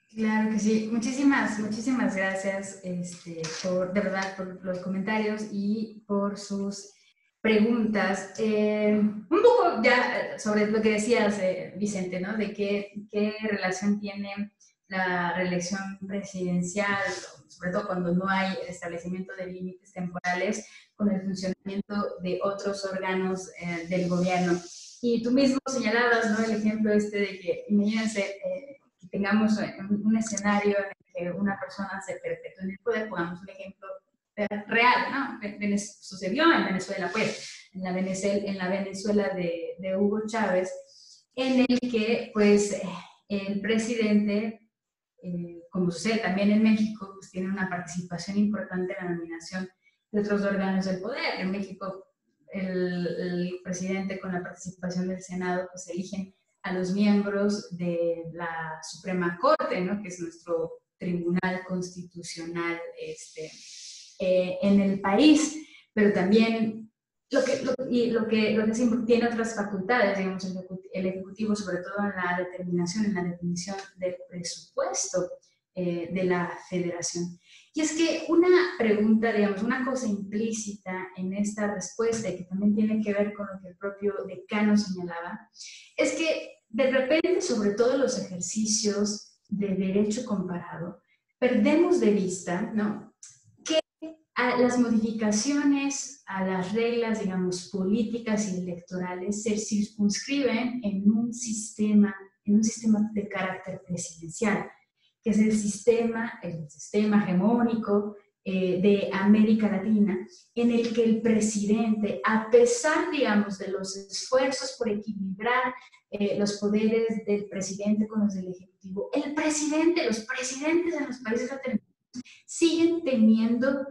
Claro que sí. Muchísimas gracias de verdad, por los comentarios y por sus preguntas. Un poco ya sobre lo que decías, Vicente, ¿no? De qué relación tiene la reelección presidencial, sobre todo cuando no hay establecimiento de límites temporales, con el funcionamiento de otros órganos del gobierno. Y tú mismo señalabas, ¿no? El ejemplo de que, imagínense, que tengamos un escenario en el que una persona se perpetúe en el poder. Pongamos un ejemplo real, ¿no? Sucedió en Venezuela, pues, en la Venezuela de Hugo Chávez, en el que, pues, el presidente, como sucede también en México, pues tiene una participación importante en la nominación de otros órganos del poder. En México, el presidente, con la participación del Senado, pues eligen a los miembros de la Suprema Corte, ¿no? Que es nuestro tribunal constitucional en el país, pero también lo que tiene otras facultades, digamos, el Ejecutivo, sobre todo en la determinación, en la definición del presupuesto de la Federación. Y es que una pregunta, digamos, una cosa implícita en esta respuesta, y que también tiene que ver con lo que el propio decano señalaba, es que de repente, sobre todo los ejercicios de derecho comparado, perdemos de vista, ¿no?, que a las modificaciones a las reglas, digamos, políticas y electorales se circunscriben en un sistema de carácter presidencial, que es el sistema hegemónico de América Latina, en el que el presidente, a pesar, digamos, de los esfuerzos por equilibrar los poderes del presidente con los del Ejecutivo, los presidentes en los países latinoamericanos siguen teniendo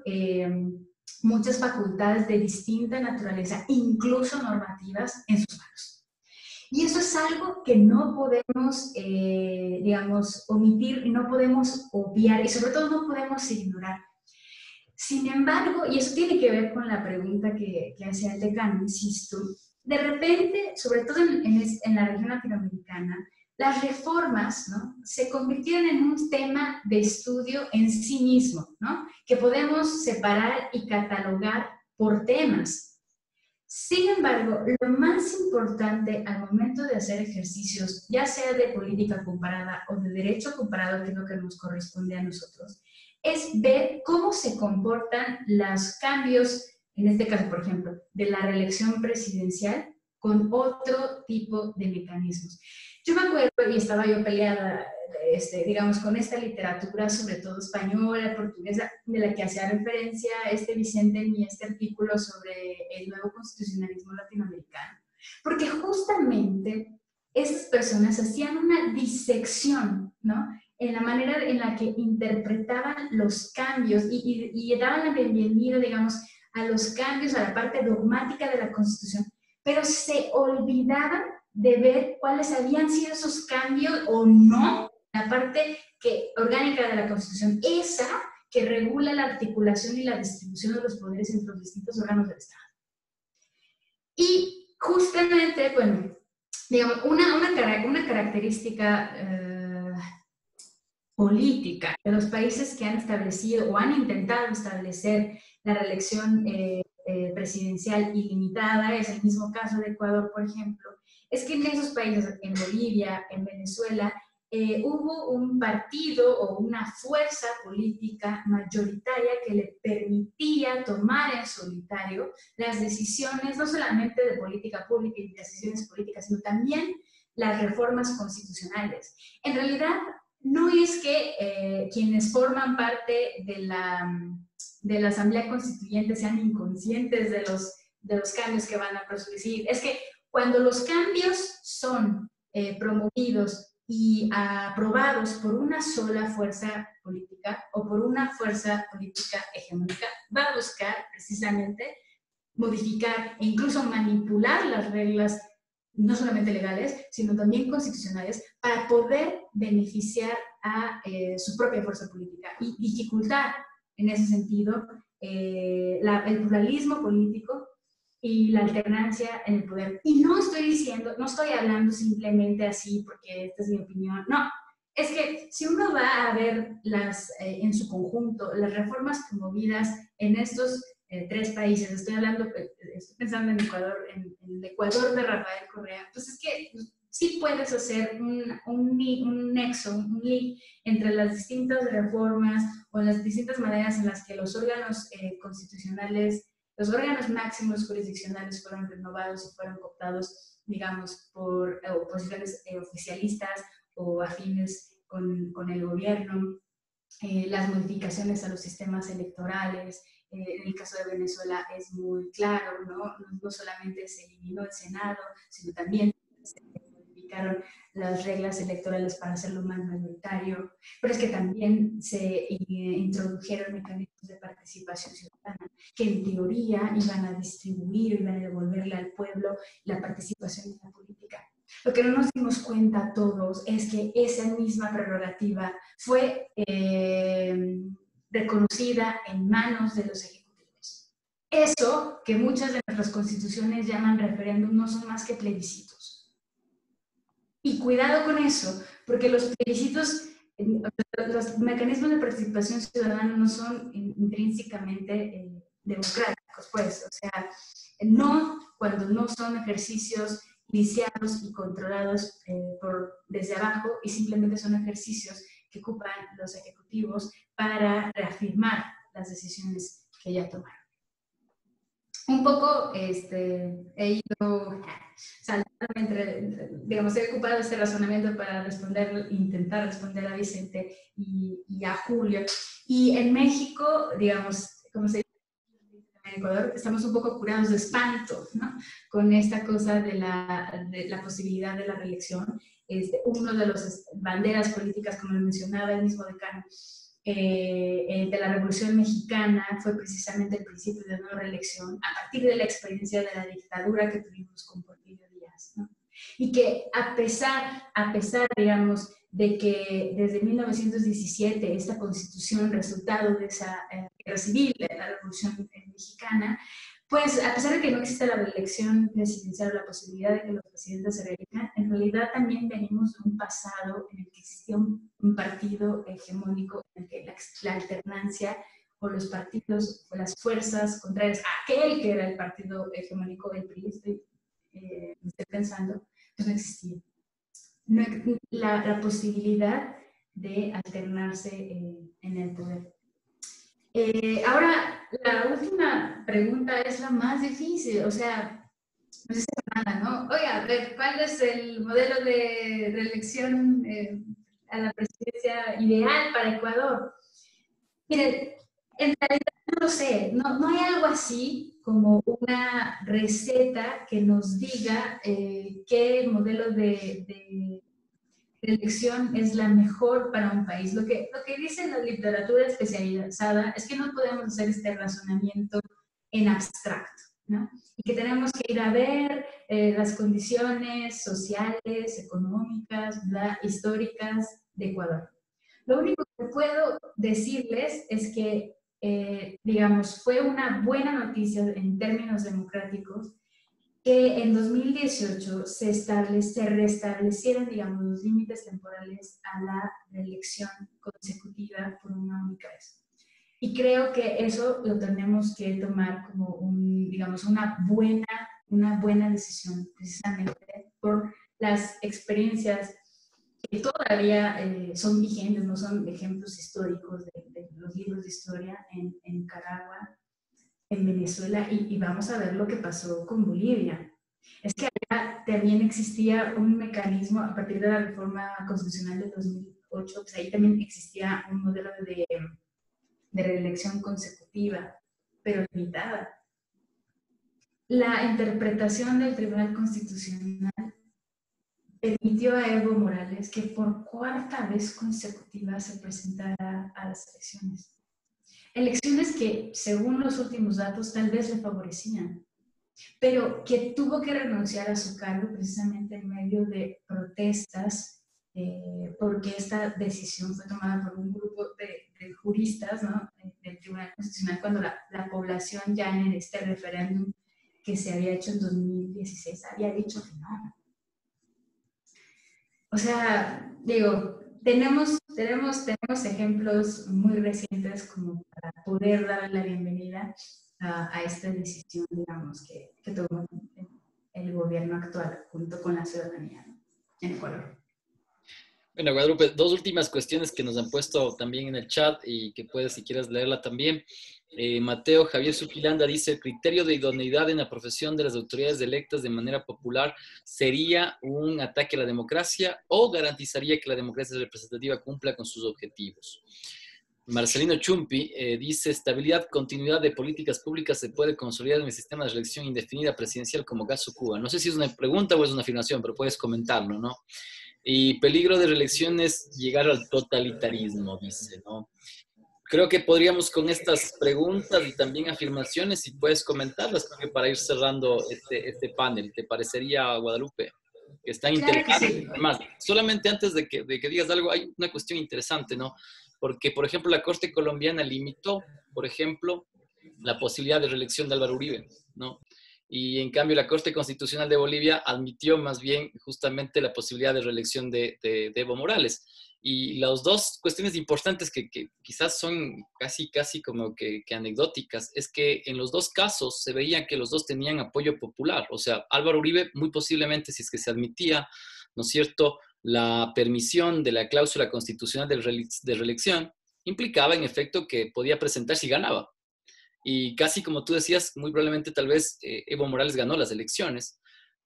muchas facultades de distinta naturaleza, incluso normativas, en sus manos. Y eso es algo que no podemos, digamos, omitir, y no podemos obviar, y sobre todo no podemos ignorar. Sin embargo, y eso tiene que ver con la pregunta que hacía el decano, insisto, de repente, sobre todo en la región latinoamericana, las reformas, ¿no?, se convirtieron en un tema de estudio en sí mismo, ¿no?, que podemos separar y catalogar por temas. Sin embargo, lo más importante al momento de hacer ejercicios, ya sea de política comparada o de derecho comparado, que es lo que nos corresponde a nosotros, es ver cómo se comportan los cambios, en este caso, por ejemplo, de la reelección presidencial con otro tipo de mecanismos. Yo me acuerdo, y estaba yo peleada, digamos, con esta literatura, sobre todo española, portuguesa, de la que hacía referencia Vicente en este artículo sobre el nuevo constitucionalismo latinoamericano, porque justamente esas personas hacían una disección, ¿no?, en la manera en la que interpretaban los cambios y daban la bienvenida, digamos, a los cambios, a la parte dogmática de la Constitución, pero se olvidaban de ver cuáles habían sido esos cambios o no, la parte orgánica de la Constitución, esa que regula la articulación y la distribución de los poderes entre los distintos órganos del Estado. Y justamente, bueno, digamos, una característica política de los países que han establecido o han intentado establecer la reelección presidencial ilimitada, es el mismo caso de Ecuador, por ejemplo, es que en esos países, en Bolivia, en Venezuela, hubo un partido o una fuerza política mayoritaria que le permitía tomar en solitario las decisiones, no solamente de política pública y de decisiones políticas, sino también las reformas constitucionales. En realidad, no es que quienes forman parte de la Asamblea Constituyente sean inconscientes de los cambios que van a producir. Es que cuando los cambios son promovidos y aprobados por una sola fuerza política o por una fuerza política hegemónica, va a buscar precisamente modificar e incluso manipular las reglas, no solamente legales, sino también constitucionales, para poder beneficiar a su propia fuerza política y dificultar, en ese sentido, el pluralismo político y la alternancia en el poder. Y no estoy hablando simplemente así porque esta es mi opinión, no. Es que si uno va a ver en su conjunto las reformas promovidas en estos tres países, estoy pensando en Ecuador, en el Ecuador de Rafael Correa, pues es que sí puedes hacer un nexo, un link entre las distintas reformas o las distintas maneras en las que los órganos constitucionales, los órganos máximos jurisdiccionales fueron renovados y fueron cooptados, digamos, por oposiciones oficialistas o afines con el gobierno, las modificaciones a los sistemas electorales. En el caso de Venezuela es muy claro, ¿no? No solamente se eliminó el Senado, sino también se modificaron las reglas electorales para hacerlo más mayoritario, pero es que también se introdujeron mecanismos de participación ciudadana que en teoría iban a distribuir, iban a devolverle al pueblo la participación en la política. Lo que no nos dimos cuenta todos es que esa misma prerrogativa fue reconocida en manos de los ejecutivos. Eso que muchas de nuestras constituciones llaman referéndum no son más que plebiscitos. Y cuidado con eso, porque los plebiscitos, los mecanismos de participación ciudadana no son intrínsecamente democráticos, pues, o sea, no cuando no son ejercicios iniciados y controlados desde abajo, y simplemente son ejercicios que ocupan los ejecutivos para reafirmar las decisiones que ya tomaron. Un poco he ido saltando digamos, he ocupado este razonamiento para intentar responder a Vicente y a Julio. Y en México, digamos, como se dice en Ecuador, estamos un poco curados de espanto, ¿no? Con esta cosa de la posibilidad de la reelección. Uno de las banderas políticas, como lo mencionaba el mismo decano, de la Revolución Mexicana fue precisamente el principio de no reelección a partir de la experiencia de la dictadura que tuvimos con Porfirio Díaz, ¿no? Y que a pesar, digamos, de que desde 1917 esta constitución, resultado de esa guerra civil, de la Revolución Mexicana, pues a pesar de que no existe la reelección presidencial o la posibilidad de que los presidentes se reelijas, en realidad también venimos de un pasado en el que existía un partido hegemónico, en el que la alternancia o los partidos o las fuerzas contrarias a aquel que era el partido hegemónico, el PRI, estoy pensando, pues no existía. La posibilidad de alternarse en el poder. Ahora, la última pregunta es la más difícil, o sea, no sé si Fernanda, ¿no? Oiga, a ver, ¿cuál es el modelo de reelección a la presidencia ideal para Ecuador? Miren, en realidad no lo sé, no hay algo así como una receta que nos diga qué modelo de elección es la mejor para un país. Lo que dice la literatura especializada es que no podemos hacer este razonamiento en abstracto, ¿no? Y que tenemos que ir a ver las condiciones sociales, económicas, históricas de Ecuador. Lo único que puedo decirles es que, digamos, fue una buena noticia en términos democráticos que en 2018 se restablecieran, digamos, los límites temporales a la reelección consecutiva por una única vez. Y creo que eso lo tenemos que tomar como digamos, una buena decisión, precisamente por las experiencias que todavía son vigentes, no son ejemplos históricos de los libros de historia en Nicaragua, en Venezuela, y vamos a ver lo que pasó con Bolivia. Es que allá también existía un mecanismo, a partir de la reforma constitucional de 2008, pues ahí también existía un modelo de reelección consecutiva, pero limitada. La interpretación del Tribunal Constitucional permitió a Evo Morales que por cuarta vez consecutiva se presentara a las elecciones. Elecciones que, según los últimos datos, tal vez le favorecían, pero que tuvo que renunciar a su cargo precisamente en medio de protestas, porque esta decisión fue tomada por un grupo de juristas, ¿no?, del Tribunal Constitucional, cuando la población ya en este referéndum que se había hecho en 2016 había dicho que no. O sea, digo, tenemos ejemplos muy recientes como para poder dar la bienvenida a esta decisión, digamos, que tomó el gobierno actual junto con la ciudadanía, ¿no?, en Ecuador. Bueno, Guadalupe, dos últimas cuestiones que nos han puesto también en el chat y que puedes, si quieres, leerla también. Mateo Javier Suquilanda dice: el criterio de idoneidad en la profesión de las autoridades electas de manera popular sería un ataque a la democracia o garantizaría que la democracia representativa cumpla con sus objetivos. Marcelino Chumpi dice: estabilidad, continuidad de políticas públicas se puede consolidar en el sistema de elección indefinida presidencial como caso Cuba. No sé si es una pregunta o es una afirmación, pero puedes comentarlo, ¿no? Y peligro de reelección es llegar al totalitarismo, dice, ¿no? Creo que podríamos con estas preguntas y también afirmaciones, si puedes comentarlas, creo que para ir cerrando este panel, ¿te parecería, Guadalupe? Que están Claro que interesantes. sí. Además, solamente antes de que digas algo, hay una cuestión interesante, ¿no? porque, por ejemplo, la Corte colombiana limitó, por ejemplo, la posibilidad de reelección de Álvaro Uribe, ¿no? Y en cambio la Corte Constitucional de Bolivia admitió más bien justamente la posibilidad de reelección de Evo Morales. Y las dos cuestiones importantes que quizás son casi como que anecdóticas, es que en los dos casos se veía que los dos tenían apoyo popular. O sea, Álvaro Uribe muy posiblemente, si es que se admitía, ¿no es cierto?, la permisión de la cláusula constitucional de reelección, implicaba en efecto que podía presentarse y ganaba. Y casi como tú decías, muy probablemente tal vez Evo Morales ganó las elecciones.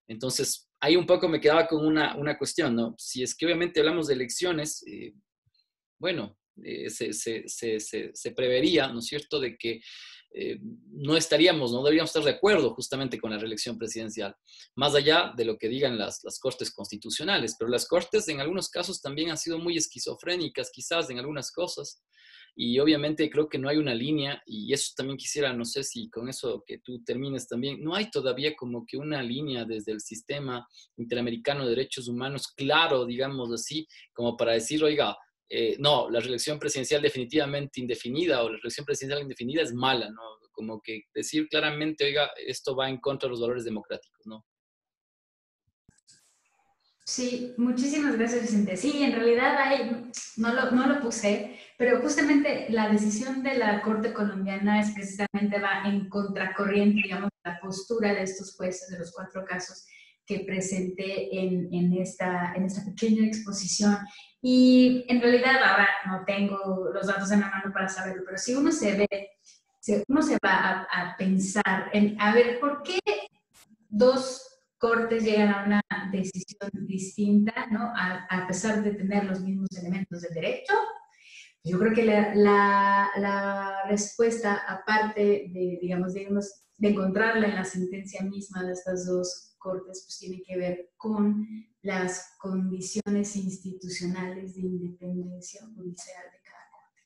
Entonces, ahí un poco me quedaba con una cuestión, ¿no? Si es que obviamente hablamos de elecciones, bueno, se prevería, ¿no es cierto?, de que no deberíamos estar de acuerdo justamente con la reelección presidencial, más allá de lo que digan las cortes constitucionales, pero las cortes en algunos casos también han sido muy esquizofrénicas, quizás en algunas cosas, y obviamente creo que no hay una línea, y eso también quisiera, no sé si con eso que tú termines también, no hay todavía como que una línea desde el sistema interamericano de derechos humanos claro, digamos así, como para decir, oiga, no, la reelección presidencial definitivamente indefinida o la reelección presidencial indefinida es mala, ¿no? Como que decir claramente, oiga, esto va en contra de los valores democráticos, ¿no? Sí, muchísimas gracias, Vicente. Sí, en realidad ahí no lo puse, pero justamente la decisión de la Corte colombiana es precisamente va en contracorriente, digamos, la postura de estos jueces de los 4 casos que presenté en esta pequeña exposición. Y en realidad ahora no tengo los datos en la mano para saberlo, pero si uno uno se va a pensar en, a ver, ¿por qué dos cortes llegan a una decisión distinta, ¿no? A pesar de tener los mismos elementos del derecho? Yo creo que la respuesta, aparte de, digamos, de encontrarla en la sentencia misma de estas dos cortes, pues tiene que ver con las condiciones institucionales de independencia judicial de cada corte.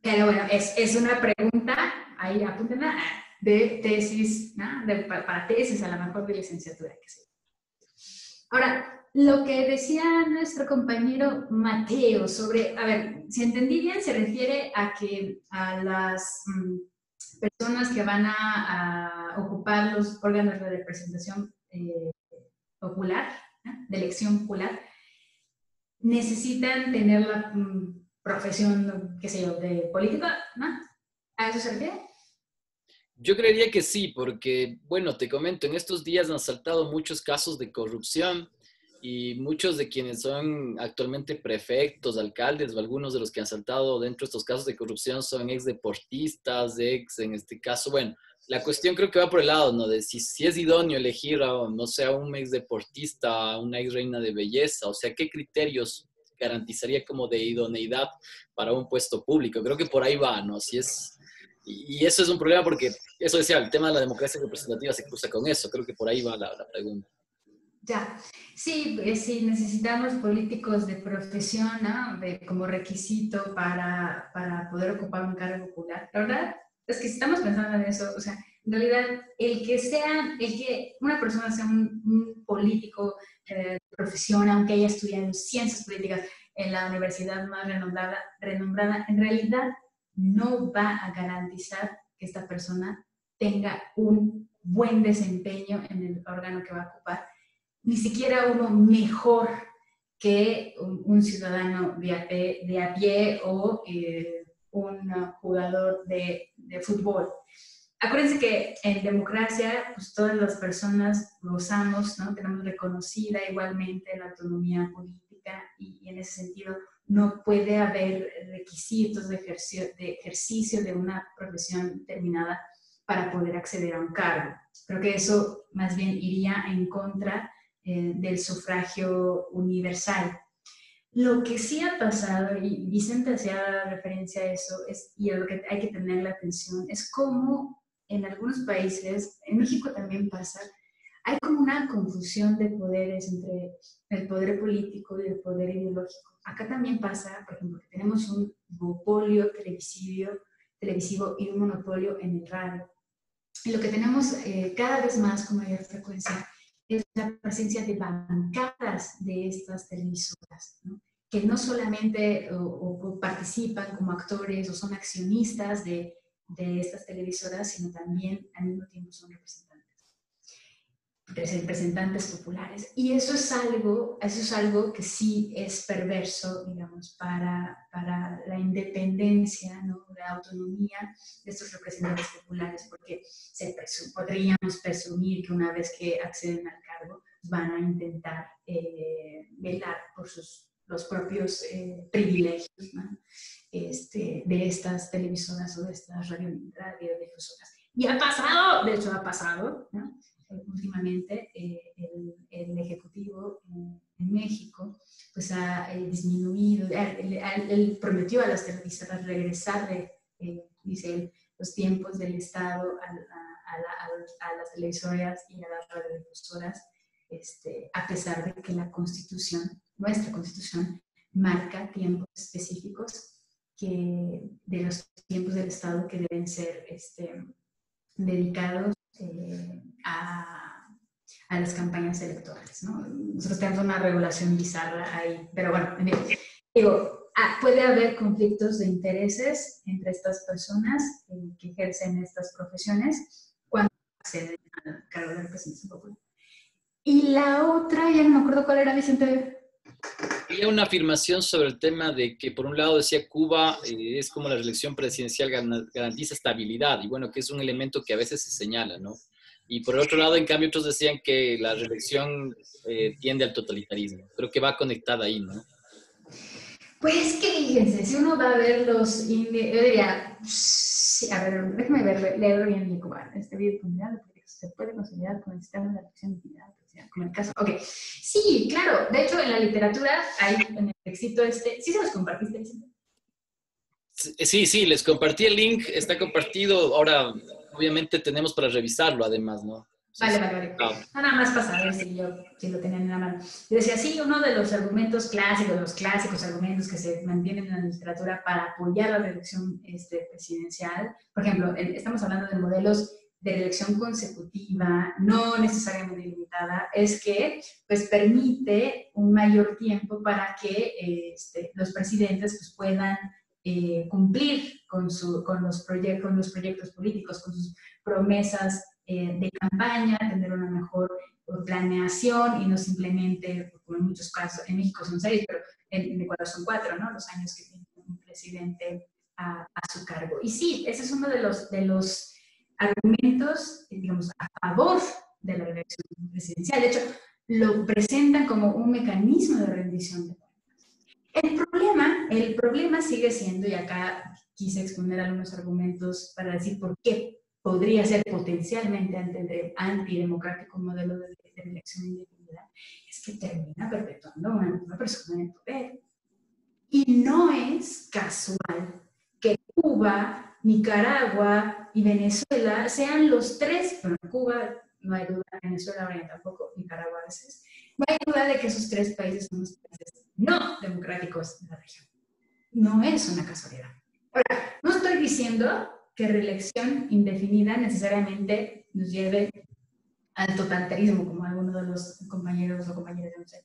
Pero bueno, es una pregunta, ahí apúntenla, de tesis, ¿no? Para tesis, a lo mejor de licenciatura, que sé. Ahora, lo que decía nuestro compañero Mateo sobre, a ver, si entendí bien, se refiere a que a las personas que van a ocupar los órganos de representación popular, ¿no?, de elección popular, necesitan tener la profesión, qué sé yo, de política, ¿no? ¿A eso se refiere? Yo creería que sí, porque, bueno, te comento, en estos días han saltado muchos casos de corrupción y muchos de quienes son actualmente prefectos, alcaldes o algunos de los que han saltado dentro de estos casos de corrupción son ex deportistas, en este caso, bueno, la cuestión creo que va por el lado, ¿no? De si es idóneo elegir a, no sé, a un ex deportista, a una ex reina de belleza, o sea, ¿qué criterios garantizaría como de idoneidad para un puesto público? Creo que por ahí va, ¿no? Si es... Y eso es un problema porque, eso decía, el tema de la democracia representativa se cruza con eso. Creo que por ahí va la pregunta. Ya, sí, sí, necesitamos políticos de profesión, ¿no?, como requisito para poder ocupar un cargo popular. La verdad es que si estamos pensando en eso, o sea, en realidad, el que una persona sea un político de profesión, aunque haya estudiado ciencias políticas en la universidad más renombrada, en realidad no va a garantizar que esta persona tenga un buen desempeño en el órgano que va a ocupar, ni siquiera uno mejor que un ciudadano de a pie o un jugador de fútbol. Acuérdense que en democracia, pues todas las personas gozamos, ¿no?, tenemos reconocida igualmente la autonomía política y en ese sentido no puede haber requisitos de ejercicio de una profesión determinada para poder acceder a un cargo. Creo que eso más bien iría en contra del sufragio universal. Lo que sí ha pasado, y Vicente hacía referencia a eso, y a lo que hay que tener la atención, es cómo en algunos países, en México también pasa, hay como una confusión de poderes entre el poder político y el poder ideológico. Acá también pasa, por ejemplo, que tenemos un monopolio televisivo y un monopolio en el radio. Y lo que tenemos cada vez más con mayor frecuencia es la presencia de bancadas de estas televisoras, ¿no?, que no solamente o participan como actores o son accionistas de estas televisoras, sino también al mismo tiempo son representantes populares. Y eso es algo que sí es perverso, digamos, para la independencia, ¿no? La autonomía de estos representantes populares, porque podríamos presumir que una vez que acceden al cargo van a intentar velar por los propios privilegios, ¿no? De estas televisoras o de estas radiodifusoras. Y ha pasado, de hecho ha pasado, ¿no? Últimamente el Ejecutivo en México pues ha disminuido, él prometió a las televisoras regresar dice él, los tiempos del Estado a las televisoras y a las radiodifusoras, a pesar de que la Constitución, nuestra Constitución, marca tiempos específicos de los tiempos del Estado que deben ser dedicados a las campañas electorales, ¿no? Nosotros tenemos una regulación bizarra ahí, pero bueno, digo, puede haber conflictos de intereses entre estas personas que ejercen estas profesiones cuando acceden al cargo de representación popular. Y la otra, ya no me acuerdo cuál era, Vicente. Había una afirmación sobre el tema de que, por un lado, decía Cuba es como la reelección presidencial garantiza estabilidad, y bueno, que es un elemento que a veces se señala, ¿no? Y por el otro lado, en cambio, otros decían que la reelección tiende al totalitarismo. Creo que va conectada ahí, ¿no? Pues que fíjense, si uno va a ver los índices, yo diría, sí, a ver, déjame leerlo bien en Cuba. Este video se puede consolidar con el sistema de elección de como el caso. Ok, sí, claro. De hecho, en la literatura, hay en el textito ¿sí se los compartiste, Vicente? Sí, les compartí el link, está compartido. Ahora, obviamente, tenemos para revisarlo, además, ¿no? Vale. Nada más para saber si lo tenían en la mano. Yo decía, sí, uno de los argumentos clásicos, los clásicos argumentos que se mantienen en la literatura para apoyar la reelección presidencial, por ejemplo, estamos hablando de modelos de reelección consecutiva, no necesariamente ilimitada, es que pues, permite un mayor tiempo para que los presidentes pues, puedan cumplir con los proyectos políticos, con sus promesas de campaña, tener una mejor planeación y no simplemente, como en muchos casos, en México son 6, pero en Ecuador son 4, ¿no? Los años que tiene un presidente a su cargo. Y sí, ese es uno de los argumentos, digamos, a favor de la reelección presidencial. De hecho, lo presentan como un mecanismo de rendición de cuentas. El problema sigue siendo, y acá quise exponer algunos argumentos para decir por qué podría ser potencialmente antidemocrático un modelo de elección indefinida, es que termina perpetuando a una persona en el poder. Y no es casual que Cuba, Nicaragua y Venezuela sean los tres, bueno, Cuba no hay duda, Venezuela ahora tampoco, Nicaragua a veces, no hay duda de que esos tres países son los países no democráticos de la región. No es una casualidad. Ahora, no estoy diciendo que reelección indefinida necesariamente nos lleve al totalitarismo, como alguno de los compañeros o compañeras de UNCED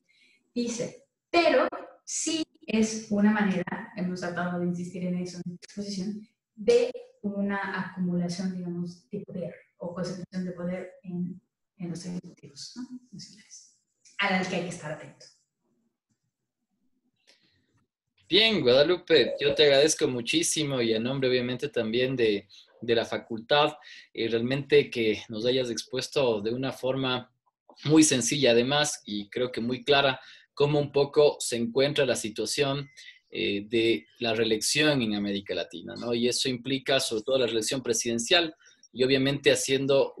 dice, pero sí es una manera, hemos tratado de insistir en eso en esta exposición, de una acumulación, digamos, de poder o concentración de poder en los ejecutivos, ¿no? Nacionales, al que hay que estar atento. Bien, Guadalupe, yo te agradezco muchísimo y en nombre obviamente también de la facultad, realmente que nos hayas expuesto de una forma muy sencilla además y creo que muy clara cómo un poco se encuentra la situación de la reelección en América Latina, ¿no? Y eso implica sobre todo la reelección presidencial y obviamente haciendo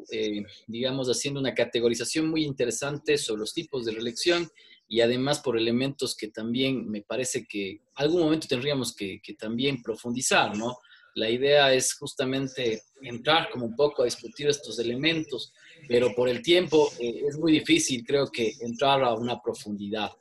una categorización muy interesante sobre los tipos de reelección y además por elementos que también me parece que algún momento tendríamos que también profundizar, ¿no? La idea es justamente entrar como un poco a discutir estos elementos, pero por el tiempo es muy difícil, creo que, entrar a una profundidad.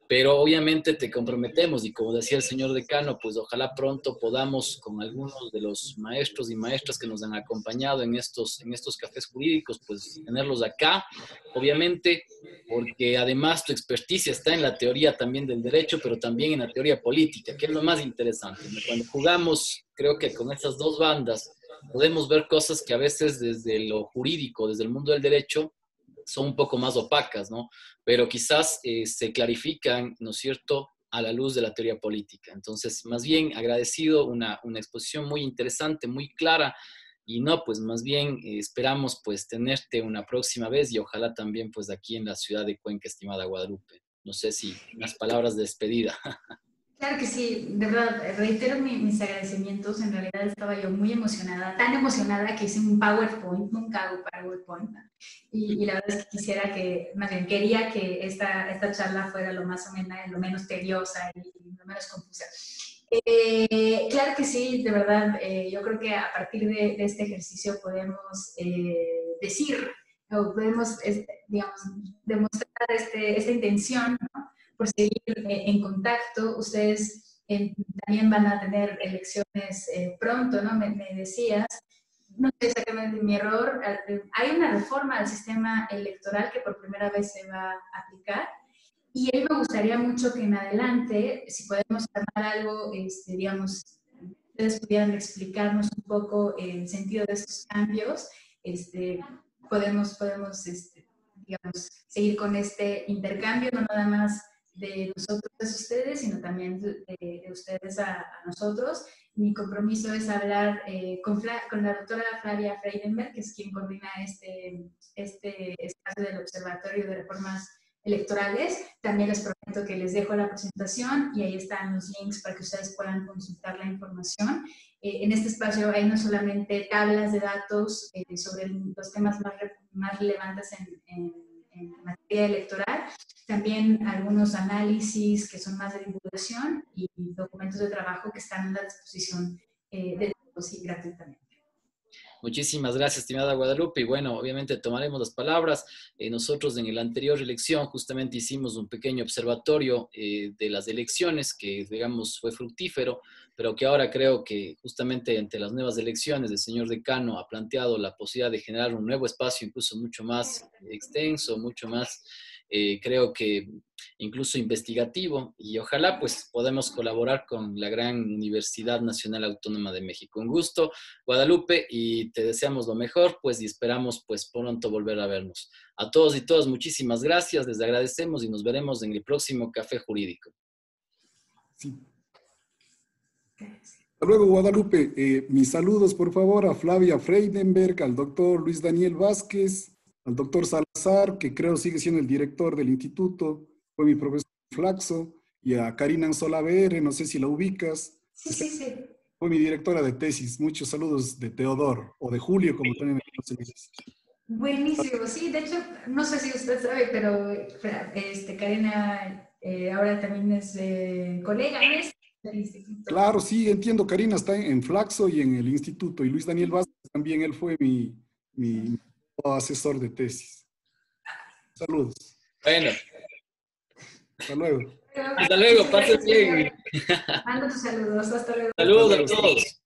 pero obviamente te comprometemos y como decía el señor decano, pues ojalá pronto podamos con algunos de los maestros y maestras que nos han acompañado en estos cafés jurídicos, pues tenerlos acá, obviamente, porque además tu experticia está en la teoría también del derecho, pero también en la teoría política, que es lo más interesante. Cuando jugamos, creo que con estas dos bandas podemos ver cosas que a veces desde lo jurídico, desde el mundo del derecho, son un poco más opacas, ¿no? Pero quizás se clarifican, ¿no es cierto?, a la luz de la teoría política. Entonces, más bien agradecido, una exposición muy interesante, muy clara, y no, pues más bien esperamos pues tenerte una próxima vez y ojalá también pues aquí en la ciudad de Cuenca, estimada Guadalupe. No sé si unas palabras de despedida. Claro que sí, de verdad, reitero mis agradecimientos. En realidad estaba yo muy emocionada, tan emocionada que hice un PowerPoint, nunca hago PowerPoint, ¿no? Y la verdad es que quisiera que, más bien quería que esta charla fuera lo más o menos, lo menos tediosa y lo menos confusa. Claro que sí, de verdad, yo creo que a partir de este ejercicio podemos decir, o podemos, digamos, demostrar esta intención, ¿no?, por seguir en contacto. Ustedes también van a tener elecciones pronto, ¿no? Me decías, no sé exactamente mi error, hay una reforma al sistema electoral que por primera vez se va a aplicar, y a mí me gustaría mucho que en adelante, si podemos armar algo, digamos, ustedes pudieran explicarnos un poco el sentido de estos cambios, podemos digamos, seguir con este intercambio, no nada más de nosotros a ustedes, sino también de ustedes a nosotros. Mi compromiso es hablar con la doctora Flavia Freidenberg, que es quien coordina este espacio del Observatorio de Reformas Electorales. También les prometo que les dejo la presentación y ahí están los links para que ustedes puedan consultar la información. En este espacio hay no solamente tablas de datos sobre los temas más relevantes en materia electoral, también algunos análisis que son más de divulgación y documentos de trabajo que están a la disposición de todos y gratuitamente. Muchísimas gracias, estimada Guadalupe. Y bueno, obviamente tomaremos las palabras. Nosotros en la anterior elección justamente hicimos un pequeño observatorio de las elecciones que, digamos, fue fructífero, pero que ahora creo que justamente ante las nuevas elecciones el señor decano ha planteado la posibilidad de generar un nuevo espacio incluso mucho más extenso, mucho más, creo que incluso investigativo, y ojalá pues podamos colaborar con la gran Universidad Nacional Autónoma de México. Un gusto, Guadalupe, y te deseamos lo mejor, pues, y esperamos pues pronto volver a vernos. A todos y todas, muchísimas gracias, les agradecemos y nos veremos en el próximo Café Jurídico. Sí. Hasta luego, Guadalupe. Mis saludos, por favor, a Flavia Freidenberg, al doctor Luis Daniel Vázquez, al doctor Salazar, que creo sigue siendo el director del instituto, fue mi profesor en Flaxo, y a Karina Anzola BR, no sé si la ubicas. Sí. Fue mi directora de tesis. Muchos saludos de Teodoro, o de Julio, como también me conocen. Buenísimo, sí, de hecho, no sé si usted sabe, pero Karina ahora también es colega nuestra del instituto. Claro, sí, entiendo. Karina está en Flaxo y en el instituto, y Luis Daniel Vázquez también, él fue mi asesor de tesis. Saludos. Bueno. Hasta luego. Hasta luego, pasen bien. Mando tus saludos, hasta luego. Saludos a todos.